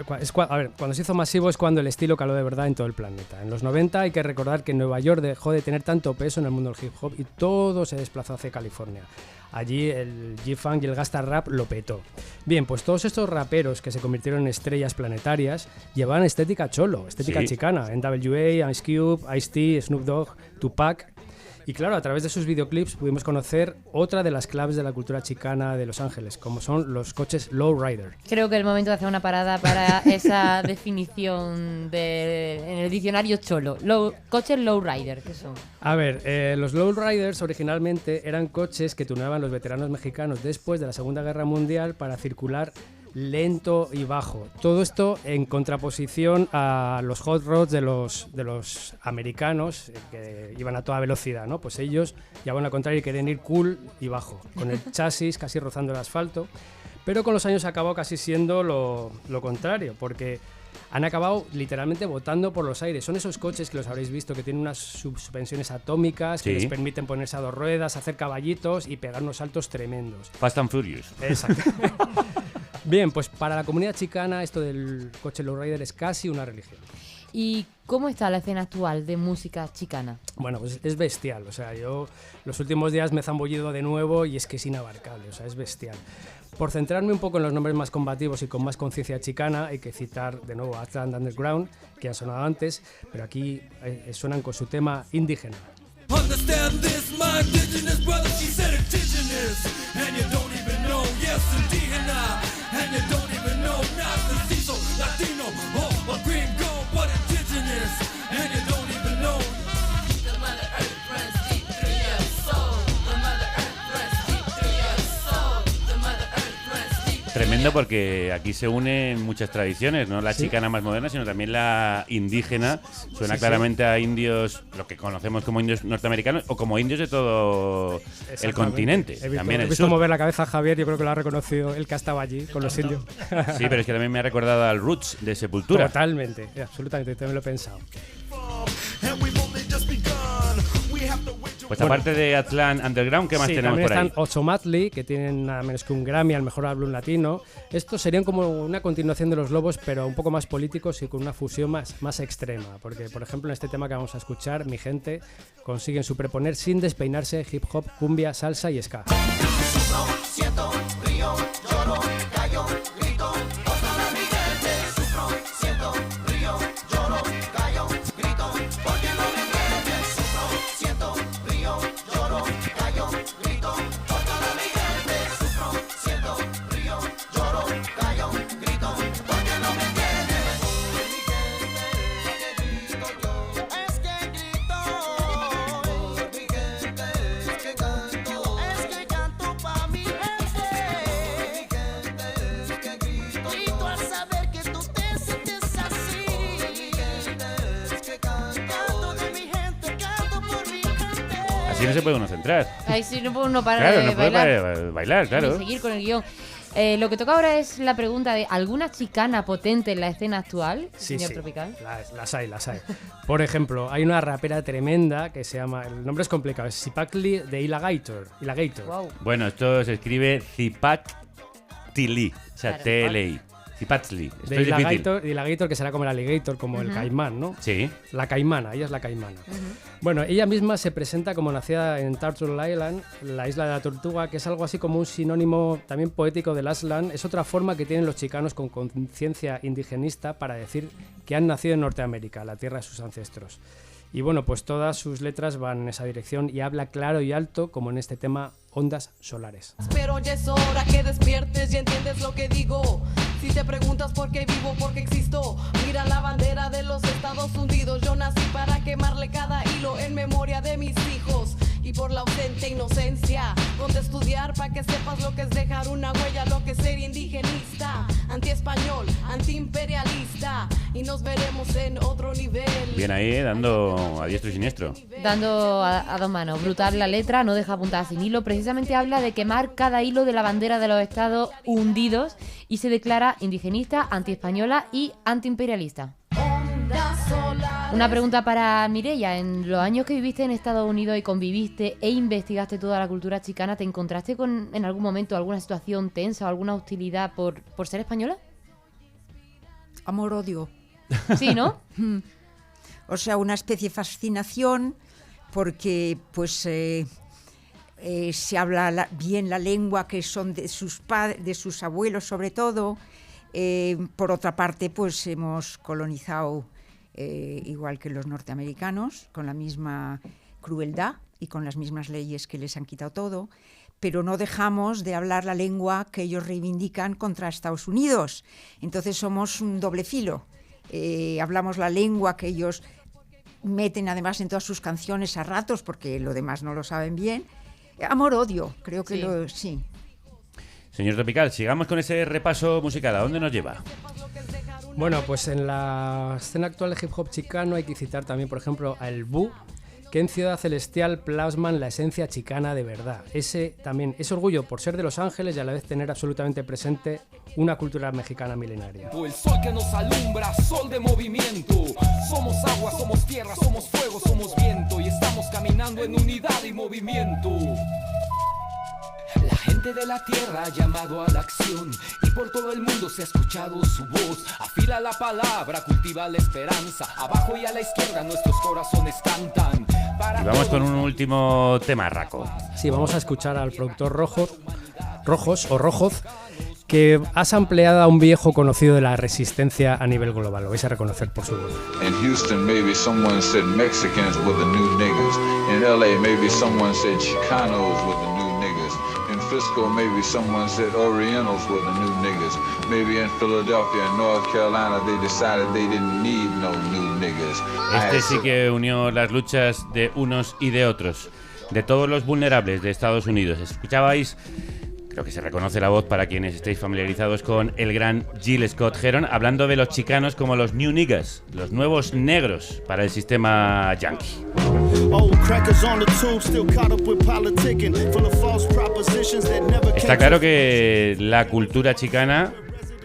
Cuando se hizo masivo es cuando el estilo caló de verdad en todo el planeta. En los 90 hay que recordar que Nueva York dejó de tener tanto peso en el mundo del hip hop y todo se desplazó hacia California. Allí el G-Funk y el Gangsta Rap lo petó. Bien, pues todos estos raperos que se convirtieron en estrellas planetarias llevaban estética cholo, estética chicana. NWA, Ice Cube, Ice-T, Snoop Dogg, Tupac. Y claro, a través de sus videoclips pudimos conocer otra de las claves de la cultura chicana de Los Ángeles, como son los coches lowrider. Creo que es el momento de hacer una parada para esa definición en el diccionario cholo. Coches lowrider, ¿qué son? A ver, los lowriders originalmente eran coches que tuneaban los veteranos mexicanos después de la Segunda Guerra Mundial para circular lento y bajo. Todo esto en contraposición a los hot rods de los americanos que iban a toda velocidad, ¿no? Pues ellos llevaban al contrario y querían ir cool y bajo, con el chasis casi rozando el asfalto, pero con los años acabó casi siendo lo contrario, porque han acabado literalmente botando por los aires. Son esos coches que los habréis visto que tienen unas suspensiones atómicas que les permiten ponerse a 2 ruedas, hacer caballitos y pegar unos saltos tremendos. Fast and Furious. Exacto. Bien, pues para la comunidad chicana esto del coche lowrider es casi una religión. ¿Y cómo está la escena actual de música chicana? Bueno, pues es bestial. O sea, yo los últimos días me he zambullido de nuevo y es que es inabarcable. O sea, es bestial. Por centrarme un poco en los nombres más combativos y con más conciencia chicana, hay que citar de nuevo a Atlant Underground, que han sonado antes, pero aquí suenan con su tema indígena. Understand this, my indigenous brother, she said indigenous, and you don't even know, yes, indígena, and you don't even know, not mestizo, latino, or gringo, but indigenous, and you don't even know. The Mother Earth runs deep through your soul, the Mother Earth runs deep through your soul, the Mother Earth runs deep. Tremendo, porque aquí se unen muchas tradiciones, no la chicana más moderna, sino también la indígena. Suena claramente a indios, lo que conocemos como indios norteamericanos o como indios de todo el continente. He visto mover la cabeza a Javier, yo creo que lo ha reconocido el que estaba allí con los indios. Sí, pero es que también me ha recordado al Roots de Sepultura. Totalmente, absolutamente, también lo he pensado. Pues aparte de Atlant Underground, ¿qué más tenemos por ahí? También están Ochomatli, que tienen nada menos que un Grammy al mejor álbum latino. Estos serían como una continuación de Los Lobos, pero un poco más políticos y con una fusión más extrema. Porque, por ejemplo, en este tema que vamos a escuchar, Mi Gente consiguen superponer sin despeinarse hip hop, cumbia, salsa y ska. Sufro, siento, río, lloro, callo, grito, por toda mi gente. Sufro, siento, río, lloro, callo, grito, porque no me entiendes. Sufro, siento, río, lloro, callo, grito, por toda mi gente. Sufro, siento, río, lloro, callo, grito, porque no me entiendes. Es que grito, por mi gente, es que canto, es que canto pa' mi gente. Es que grito al saber que tú te sientes así. Es que canto de mi gente, canto por mi gente. Así no se puede uno centrar. Ahí sí no puede uno parar de no puede bailar, claro. Y seguir con el guión. Lo que toca ahora es la pregunta de ¿alguna chicana potente en la escena actual, señor Tropical? Las hay. Por ejemplo, hay una rapera tremenda que se llama, el nombre es complicado, es Zipacli de Ilagator. Wow. Bueno, esto se escribe Zipac-Tili, o sea, TLI. Zipatzli. De Ilagator, que será como el alligator, como el caimán, ¿no? Sí. La caimana, ella es la caimana. Bueno, ella misma se presenta como nacida en Turtle Island, la isla de la tortuga, que es algo así como un sinónimo también poético del Aslan. Es otra forma que tienen los chicanos con conciencia indigenista para decir que han nacido en Norteamérica, la tierra de sus ancestros. Y bueno, pues todas sus letras van en esa dirección y habla claro y alto, como en este tema Ondas Solares. Pero ya es hora que despiertes y entiendes lo que digo. Si te preguntas por qué vivo, por qué existo, mira la bandera de los Estados Unidos. Yo nací para quemarle cada hilo en memoria de mis hijos. Y por la ausente inocencia. Ponte a estudiar para que sepas lo que es dejar una huella, lo que es ser indigenista, anti-español, anti-imperialista. Y nos veremos en otro nivel. Bien ahí, dando a diestro y siniestro. Dando a dos manos. Brutal la letra, no deja puntada sin hilo. Precisamente habla de quemar cada hilo de la bandera de los Estados hundidos y se declara indigenista, anti-española y anti-imperialista. Una pregunta para Mireia. En los años que viviste en Estados Unidos y conviviste e investigaste toda la cultura chicana, ¿te encontraste con en algún momento alguna situación tensa o alguna hostilidad por ser española? Amor-odio. Sí, ¿no? O sea, una especie de fascinación porque pues se habla bien la lengua que son de sus padres, de sus abuelos sobre todo. Por otra parte, pues hemos colonizado igual que los norteamericanos, con la misma crueldad y con las mismas leyes que les han quitado todo, pero no dejamos de hablar la lengua que ellos reivindican contra Estados Unidos. Entonces somos un doble filo. Hablamos la lengua que ellos meten además en todas sus canciones a ratos, porque lo demás no lo saben bien. Amor-odio, creo que sí. Señor Tropical, sigamos con ese repaso musical. ¿A dónde nos lleva? Bueno, pues en la escena actual de hip hop chicano hay que citar también, por ejemplo, a El Bu, que en Ciudad Celestial plasman la esencia chicana de verdad. Ese también es orgullo por ser de Los Ángeles y a la vez tener absolutamente presente una cultura mexicana milenaria. El sol que nos alumbra, sol de movimiento. Somos agua, somos tierra, somos fuego, somos viento. Y estamos caminando en unidad y movimiento. La gente de la tierra ha llamado a la acción y por todo el mundo se ha escuchado su voz. Afila la palabra, cultiva la esperanza. Abajo y a la izquierda nuestros corazones cantan. Y vamos con un último tema, Raco. Sí, vamos a escuchar al productor Rojoz, que ha sampleado a un viejo conocido de la resistencia a nivel global. Lo vais a reconocer por su voz. In Houston, maybe someone said Mexicans were the new niggas. In LA, maybe someone said Chicanos were the new niggas. In Frisco, maybe someone said Orientals were the new niggas. Maybe in Philadelphia and North Carolina, they decided they didn't need no new niggas. Este sí que unió las luchas de unos y de otros, de todos los vulnerables de Estados Unidos. Escuchabais, creo que se reconoce la voz para quienes estéis familiarizados con el gran Gil Scott-Heron, hablando de los chicanos como los new niggas, los nuevos negros para el sistema yankee. Está claro que la cultura chicana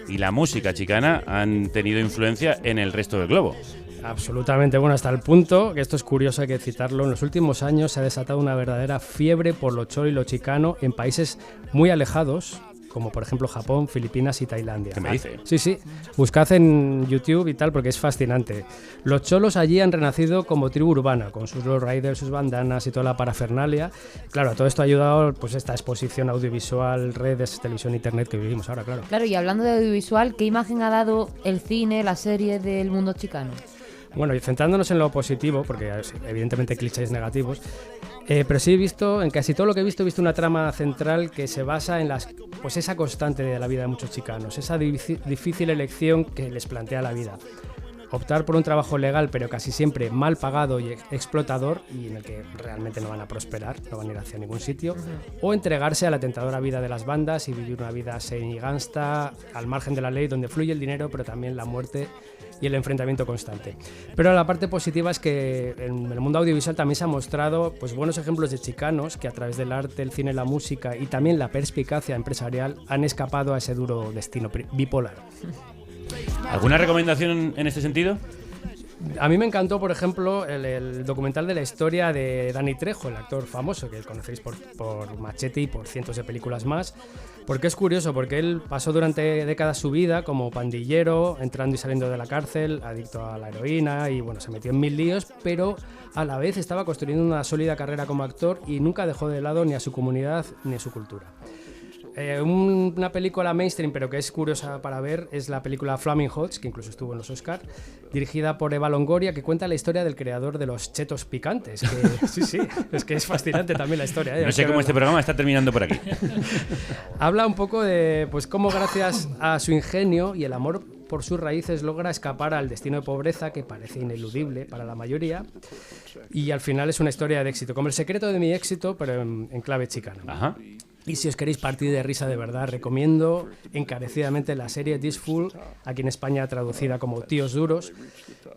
y la música chicana han tenido influencia en el resto del globo. Absolutamente, bueno, hasta el punto, que esto es curioso, hay que citarlo, en los últimos años se ha desatado una verdadera fiebre por lo cholo y lo chicano en países muy alejados, como por ejemplo Japón, Filipinas y Tailandia. ¿Qué me dice? Sí, buscad en YouTube y tal porque es fascinante. Los cholos allí han renacido como tribu urbana, con sus lowriders, sus bandanas y toda la parafernalia. Claro, todo esto ha ayudado pues esta exposición audiovisual, redes, televisión, internet que vivimos ahora, claro. Claro, y hablando de audiovisual, ¿qué imagen ha dado el cine, la serie del mundo chicano? Bueno, y centrándonos en lo positivo, porque evidentemente clichés negativos, pero sí he visto, en casi todo lo que he visto una trama central que se basa en pues esa constante de la vida de muchos chicanos, esa difícil elección que les plantea la vida. Optar por un trabajo legal, pero casi siempre mal pagado y explotador, y en el que realmente no van a prosperar, no van a ir hacia ningún sitio, o entregarse a la tentadora vida de las bandas y vivir una vida semi-gangsta, al margen de la ley, donde fluye el dinero, pero también la muerte y el enfrentamiento constante. Pero la parte positiva es que en el mundo audiovisual también se han mostrado pues, buenos ejemplos de chicanos que a través del arte, el cine, la música y también la perspicacia empresarial han escapado a ese duro destino bipolar. ¿Alguna recomendación en este sentido? A mí me encantó, por ejemplo, el documental de la historia de Danny Trejo, el actor famoso que conocéis por Machete y por cientos de películas más, porque es curioso, porque él pasó durante décadas su vida como pandillero, entrando y saliendo de la cárcel, adicto a la heroína y bueno, se metió en 1000 líos, pero a la vez estaba construyendo una sólida carrera como actor y nunca dejó de lado ni a su comunidad ni a su cultura. Una película mainstream, pero que es curiosa para ver, es la película Flaming Hot, que incluso estuvo en los Oscar, dirigida por Eva Longoria, que cuenta la historia del creador de los chetos picantes. Que, sí, es que es fascinante también la historia. No sé cómo este programa está terminando por aquí. Habla un poco de pues cómo gracias a su ingenio y el amor por sus raíces logra escapar al destino de pobreza que parece ineludible para la mayoría, y al final es una historia de éxito, como El secreto de mi éxito, pero en clave chicana. Ajá. Y si os queréis partir de risa de verdad, recomiendo encarecidamente la serie This Fool, aquí en España traducida como Tíos Duros,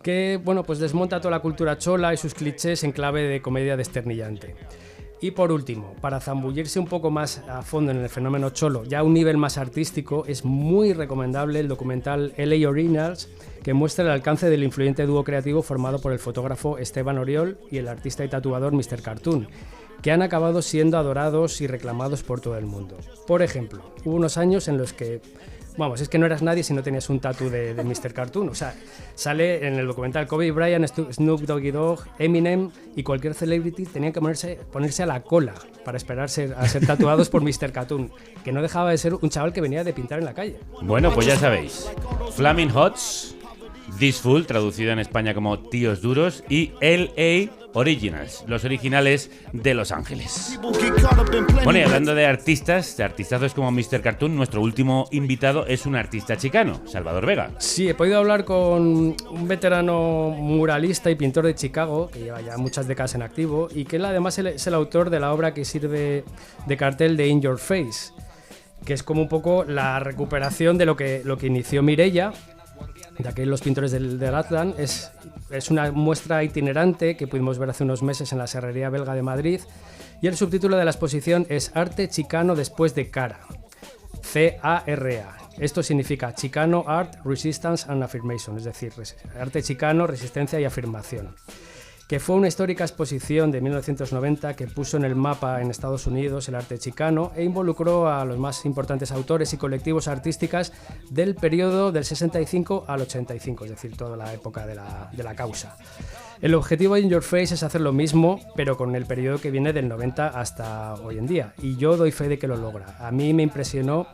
que bueno, pues desmonta toda la cultura chola y sus clichés en clave de comedia desternillante. Y por último, para zambullirse un poco más a fondo en el fenómeno cholo, ya a un nivel más artístico, es muy recomendable el documental LA Originals, que muestra el alcance del influyente dúo creativo formado por el fotógrafo Esteban Oriol y el artista y tatuador Mr. Cartoon, que han acabado siendo adorados y reclamados por todo el mundo. Por ejemplo, hubo unos años en los que, vamos, es que no eras nadie si no tenías un tatu de Mr. Cartoon. O sea, sale en el documental Kobe Bryant, Snoop Doggy Dogg, Eminem y cualquier celebrity tenían que ponerse a la cola para esperar a ser tatuados por Mr. Cartoon, que no dejaba de ser un chaval que venía de pintar en la calle. Bueno, pues ya sabéis, Flaming Hots, This Fool, traducido en España como Tíos Duros, y LA Originals, los originales de Los Ángeles. Bueno, y hablando de artistazos como Mr. Cartoon, nuestro último invitado es un artista chicano, Salvador Vega. Sí, he podido hablar con un veterano muralista y pintor de Chicago, que lleva ya muchas décadas en activo, y que él además es el autor de la obra que sirve de cartel de In Your Face, que es como un poco la recuperación de lo que inició Mireia, de aquellos pintores del Atlan. Es una muestra itinerante que pudimos ver hace unos meses en la Serrería Belga de Madrid, y el subtítulo de la exposición es Arte Chicano después de Cara, C-A-R-A. Esto significa Chicano Art, Resistance and Affirmation, es decir, arte chicano, resistencia y afirmación, que fue una histórica exposición de 1990 que puso en el mapa en Estados Unidos el arte chicano e involucró a los más importantes autores y colectivos artísticos del periodo del 65 al 85, es decir, toda la época de la causa. El objetivo de In Your Face es hacer lo mismo, pero con el periodo que viene del 90 hasta hoy en día, y yo doy fe de que lo logra. A mí me impresionó,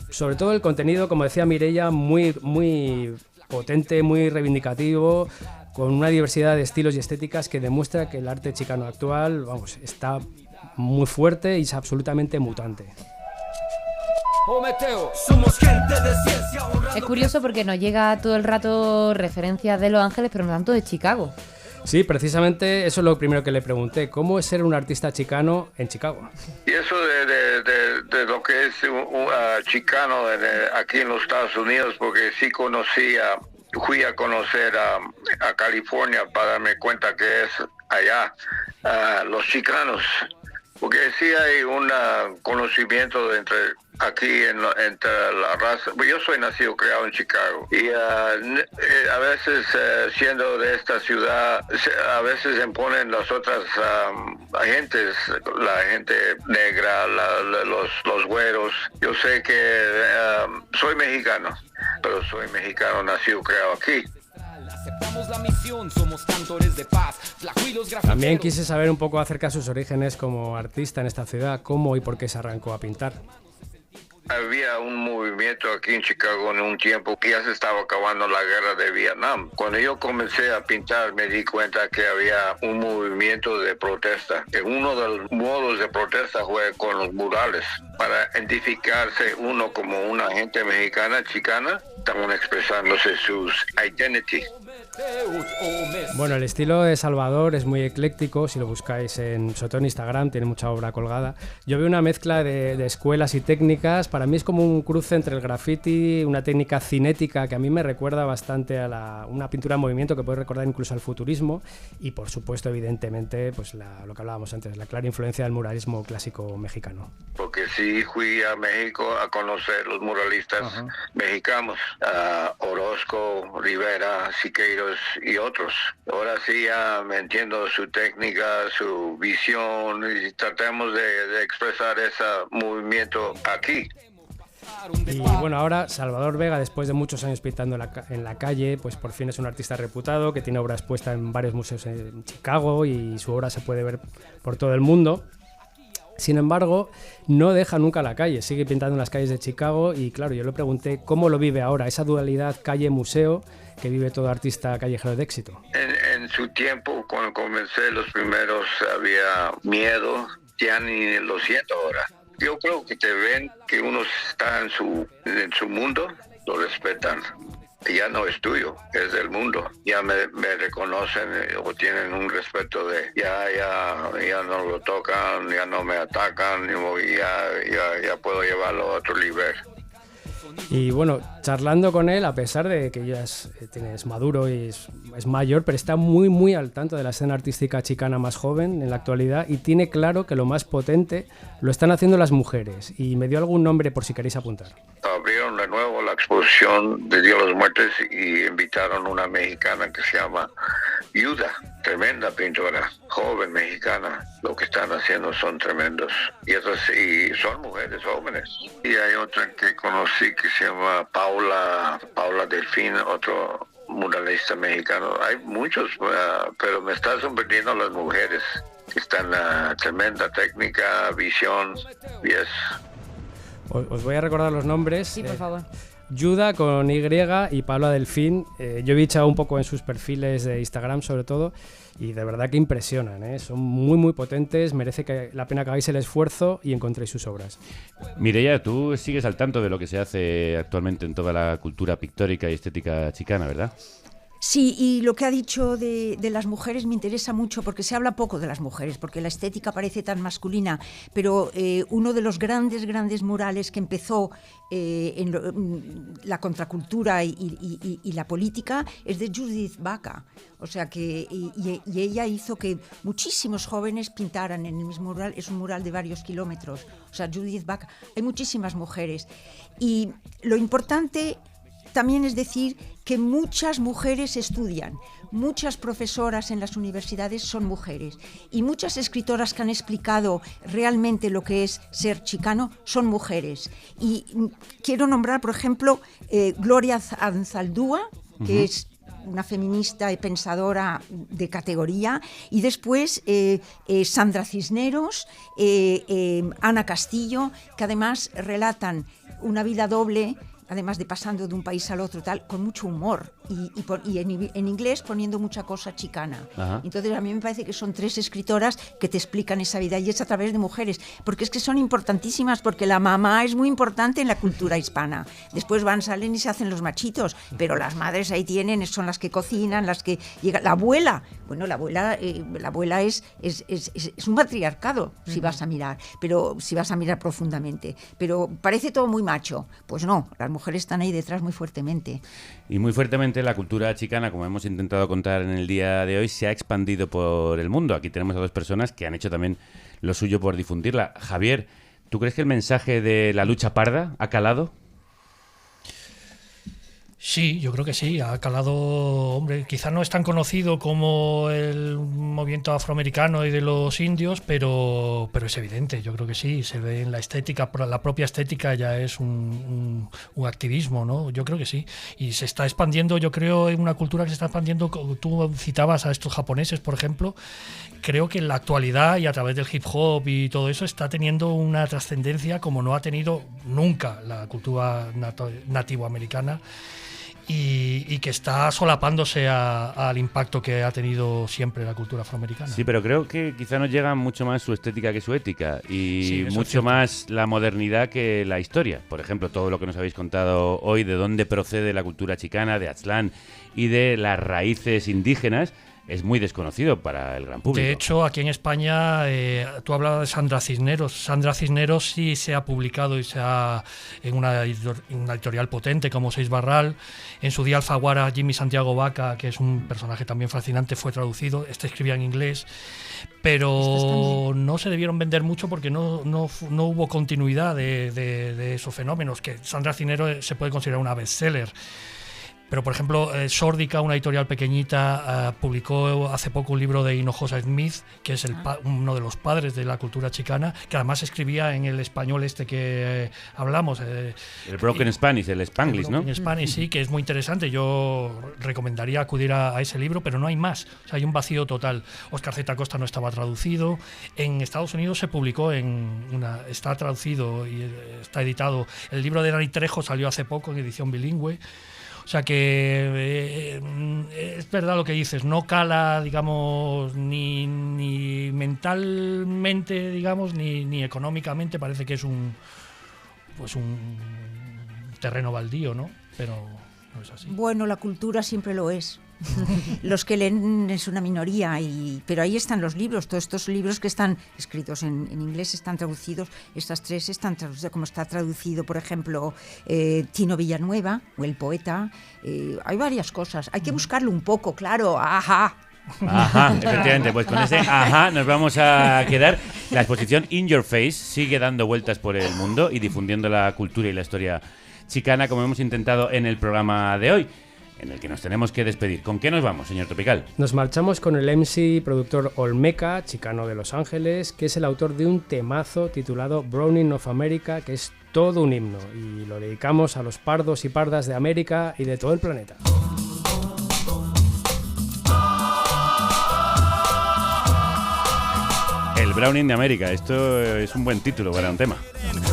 sobre todo el contenido, como decía Mireia, muy, muy potente, muy reivindicativo, con una diversidad de estilos y estéticas que demuestra que el arte chicano actual, vamos, está muy fuerte y es absolutamente mutante. Es curioso porque nos llega todo el rato referencias de Los Ángeles, pero no tanto de Chicago. Sí, precisamente eso es lo primero que le pregunté. ¿Cómo es ser un artista chicano en Chicago? Y eso de lo que es chicano aquí en los Estados Unidos, porque sí fui a conocer a California para darme cuenta que es allá los chicanos, porque sí hay un conocimiento entre la raza. Yo soy nacido, criado en Chicago, y a veces siendo de esta ciudad, a veces imponen las otras agentes, la gente negra, los güeros. Yo sé que soy mexicano, pero soy mexicano nacido, criado aquí. También quise saber un poco acerca de sus orígenes como artista en esta ciudad, cómo y por qué se arrancó a pintar. Había un movimiento aquí en Chicago en un tiempo que ya se estaba acabando la guerra de Vietnam. Cuando yo comencé a pintar me di cuenta que había un movimiento de protesta. Que uno de los modos de protesta fue con los murales. Para identificarse uno como una gente mexicana, chicana, estaban expresándose sus identity. Bueno, el estilo de Salvador es muy ecléctico. Si lo buscáis sobre todo en Instagram, tiene mucha obra colgada. Yo veo una mezcla de escuelas y técnicas. Para mí es como un cruce entre el graffiti, una técnica cinética que a mí me recuerda bastante a una pintura en movimiento que puede recordar incluso al futurismo, y por supuesto, evidentemente, pues lo que hablábamos antes, la clara influencia del muralismo clásico mexicano. Porque sí fui a México a conocer los muralistas mexicanos, Orozco, Rivera, Siqueiros y otros. Ahora sí ya me entiendo su técnica, su visión, y tratamos de expresar ese movimiento aquí. Y bueno, ahora Salvador Vega, después de muchos años pintando en la calle, pues por fin es un artista reputado que tiene obras puestas en varios museos en Chicago y su obra se puede ver por todo el mundo. Sin embargo, no deja nunca la calle, sigue pintando en las calles de Chicago y claro, yo le pregunté cómo lo vive ahora, esa dualidad calle-museo que vive todo artista callejero de éxito. En su tiempo, cuando comencé los primeros, había miedo, ya ni lo siento ahora. Yo creo que te ven que uno está en su mundo, lo respetan. Ya no es tuyo, es del mundo. Ya me reconocen o tienen un respeto de ya no lo tocan, ya no me atacan, ya puedo llevarlo a otro nivel. Y bueno, charlando con él, a pesar de que ya es maduro y es mayor, pero está muy al tanto de la escena artística chicana más joven en la actualidad y tiene claro que lo más potente lo están haciendo las mujeres. Y me dio algún nombre por si queréis apuntar. Abrieron de nuevo la exposición de Día de los Muertos y invitaron a una mexicana que se llama Yuda, tremenda pintora, joven mexicana. Lo que están haciendo son tremendos. Y son mujeres jóvenes. Y hay otra que conocí que se llama Paula Delfín, otro muralista mexicano. Hay muchos, pero me está sorprendiendo las mujeres que están tremenda técnica, visión, yes. Os voy a recordar los nombres. Sí, por favor. Yuda con Y y Paula Delfín. Yo he bichado un poco en sus perfiles de Instagram sobre todo y de verdad que impresionan, ¿eh? Son muy potentes, merece la pena que hagáis el esfuerzo y encontréis sus obras. Mireia, tú sigues al tanto de lo que se hace actualmente en toda la cultura pictórica y estética chicana, ¿verdad? Sí, y lo que ha dicho de las mujeres me interesa mucho porque se habla poco de las mujeres, porque la estética parece tan masculina, pero uno de los grandes murales que empezó la contracultura y la política es de Judith Baca. O sea que y ella hizo que muchísimos jóvenes pintaran en el mismo mural. Es un mural de varios kilómetros. O sea, Judith Baca. Hay muchísimas mujeres. Y lo importante también es decir que muchas mujeres estudian, muchas profesoras en las universidades son mujeres y muchas escritoras que han explicado realmente lo que es ser chicano son mujeres. Y quiero nombrar, por ejemplo, Gloria Anzaldúa, que es una feminista y pensadora de categoría, y después Sandra Cisneros, Ana Castillo, que además relatan una vida doble, además de pasando de un país al otro, tal, con mucho humor y en inglés poniendo mucha cosa chicana. Ajá. Entonces a mí me parece que son tres escritoras que te explican esa vida y es a través de mujeres, porque es que son importantísimas, porque la mamá es muy importante en la cultura hispana. Después salen y se hacen los machitos, pero las madres ahí son las que cocinan, las que llegan. La abuela, bueno, la abuela es un matriarcado, si vas a mirar, pero si vas a mirar profundamente. Pero parece todo muy macho. Pues no, las mujeres están ahí detrás muy fuertemente. Y muy fuertemente la cultura chicana, como hemos intentado contar en el día de hoy, se ha expandido por el mundo. Aquí tenemos a dos personas que han hecho también lo suyo por difundirla. Javier, ¿tú crees que el mensaje de la lucha parda ha calado? Sí, yo creo que sí, ha calado, hombre, quizá no es tan conocido como el movimiento afroamericano y de los indios, pero es evidente, yo creo que sí, se ve en la estética, la propia estética ya es un activismo, ¿no? Yo creo que sí, y se está expandiendo, yo creo, en una cultura que se está expandiendo, tú citabas a estos japoneses, por ejemplo, creo que en la actualidad y a través del hip hop y todo eso está teniendo una trascendencia como no ha tenido nunca la cultura nativoamericana. Y que está solapándose al impacto que ha tenido siempre la cultura afroamericana. Sí, pero creo que quizá nos llega mucho más su estética que su ética y sí, mucho más la modernidad que la historia. Por ejemplo, todo lo que nos habéis contado hoy de dónde procede la cultura chicana, de Aztlán y de las raíces indígenas, es muy desconocido para el gran público. De hecho, aquí en España, tú hablabas de Sandra Cisneros. Sandra Cisneros sí se ha publicado y en una editorial potente como Seis Barral. En su día Alfaguara, Jimmy Santiago Vaca, que es un personaje también fascinante, fue traducido. Escribía en inglés, pero no se debieron vender mucho porque no hubo continuidad de esos fenómenos, que Sandra Cisneros se puede considerar una bestseller. Pero, por ejemplo, Sórdica, una editorial pequeñita, publicó hace poco un libro de Hinojosa Smith, que es uno de los padres de la cultura chicana, que además escribía en el español que hablamos. El Broken Spanish, el Spanglish, ¿no? El Spanish, sí, que es muy interesante. Yo recomendaría acudir a ese libro, pero no hay más. O sea, hay un vacío total. Oscar Z. Costa no estaba traducido. En Estados Unidos se publicó está traducido y está editado. El libro de Dani Trejo salió hace poco en edición bilingüe. O sea que es verdad lo que dices, no cala, digamos, ni mentalmente, digamos, ni económicamente, parece que es un terreno baldío, ¿no? Pero no es así. Bueno, la cultura siempre lo es. Los que leen es una minoría, pero ahí están los libros. Todos estos libros que están escritos en inglés están traducidos. Estas tres están traducidas, como está traducido, por ejemplo, Tino Villanueva, o El poeta. Hay varias cosas. Hay que buscarlo un poco, claro. ¡Ajá! Ajá, efectivamente, pues con ese ajá nos vamos a quedar. La exposición In Your Face sigue dando vueltas por el mundo y difundiendo la cultura y la historia chicana, como hemos intentado en el programa de hoy, en el que nos tenemos que despedir. ¿Con qué nos vamos, señor Tropical? Nos marchamos con el MC y productor Olmeca, chicano de Los Ángeles, que es el autor de un temazo titulado Browning of America, que es todo un himno, y lo dedicamos a los pardos y pardas de América y de todo el planeta. El Browning de América, esto es un buen título para un tema.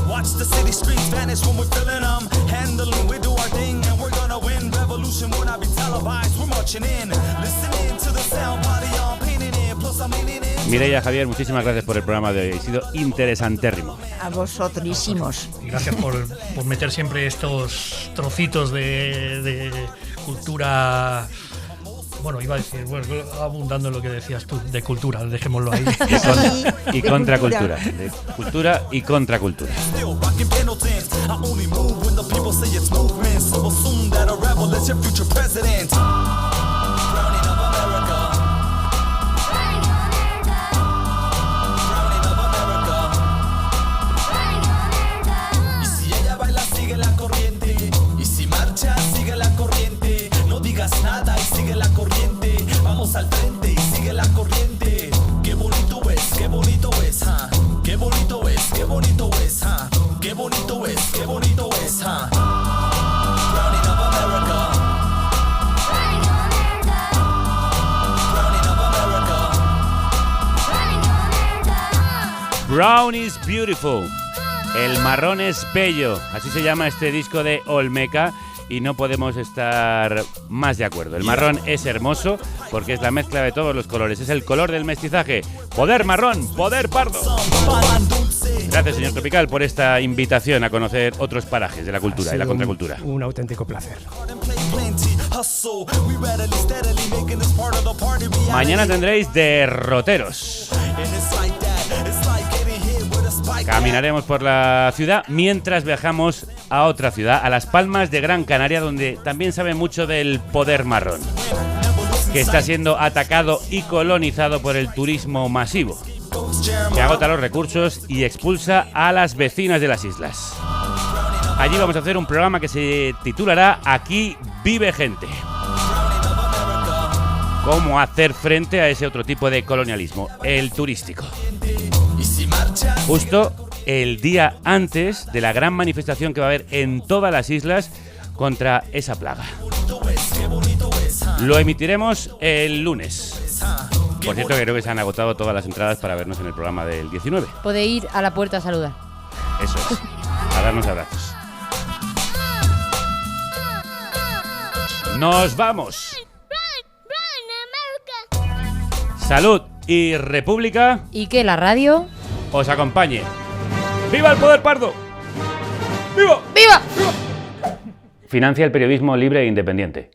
Watch the city streets vanish when we're feeling them. Handling, we do our thing and we're gonna win. Revolution will not be televised, we're marching in. Listening to the sound, body on, painting in, plus I'm leaning in. Mireia, Javier, muchísimas gracias por el programa de hoy. Ha sido interesantérrimo. A vosotrísimos. Gracias por meter siempre estos trocitos de cultura. Bueno, iba a decir, abundando en lo que decías tú, de cultura, dejémoslo ahí. Y contracultura. De cultura y contracultura. Y si ella baila, sigue la corriente. Y si marcha, sigue la corriente. No digas nada y sigue la corriente. Vamos al frente y sigue la corriente. Qué bonito es, qué bonito es, ¿ah? Qué bonito es, qué bonito es, ¿ah? Qué bonito es, qué bonito es, ¿ah? Browning of America. Brown is beautiful. El marrón es bello. Así se llama este disco de Olmeca. Y no podemos estar más de acuerdo. El marrón es hermoso porque es la mezcla de todos los colores. Es el color del mestizaje. Poder marrón, poder pardo. Gracias, señor Tropical, por esta invitación a conocer otros parajes de la cultura y la contracultura. Un auténtico placer. Mañana tendréis derroteros. Caminaremos por la ciudad mientras viajamos a otra ciudad, a Las Palmas de Gran Canaria, donde también sabe mucho del poder marrón, que está siendo atacado y colonizado por el turismo masivo, que agota los recursos y expulsa a las vecinas de las islas. Allí vamos a hacer un programa que se titulará Aquí vive gente. Cómo hacer frente a ese otro tipo de colonialismo, el turístico. Justo el día antes de la gran manifestación que va a haber en todas las islas contra esa plaga. Lo emitiremos el lunes. Por cierto, creo que se han agotado todas las entradas para vernos en el programa del 19. Podéis ir a la puerta a saludar. Eso es, a darnos abrazos. ¡Nos vamos! Salud y república. Y que la radio os acompañe. ¡Viva el poder pardo! ¡Viva! ¡Viva! Financia el periodismo libre e independiente.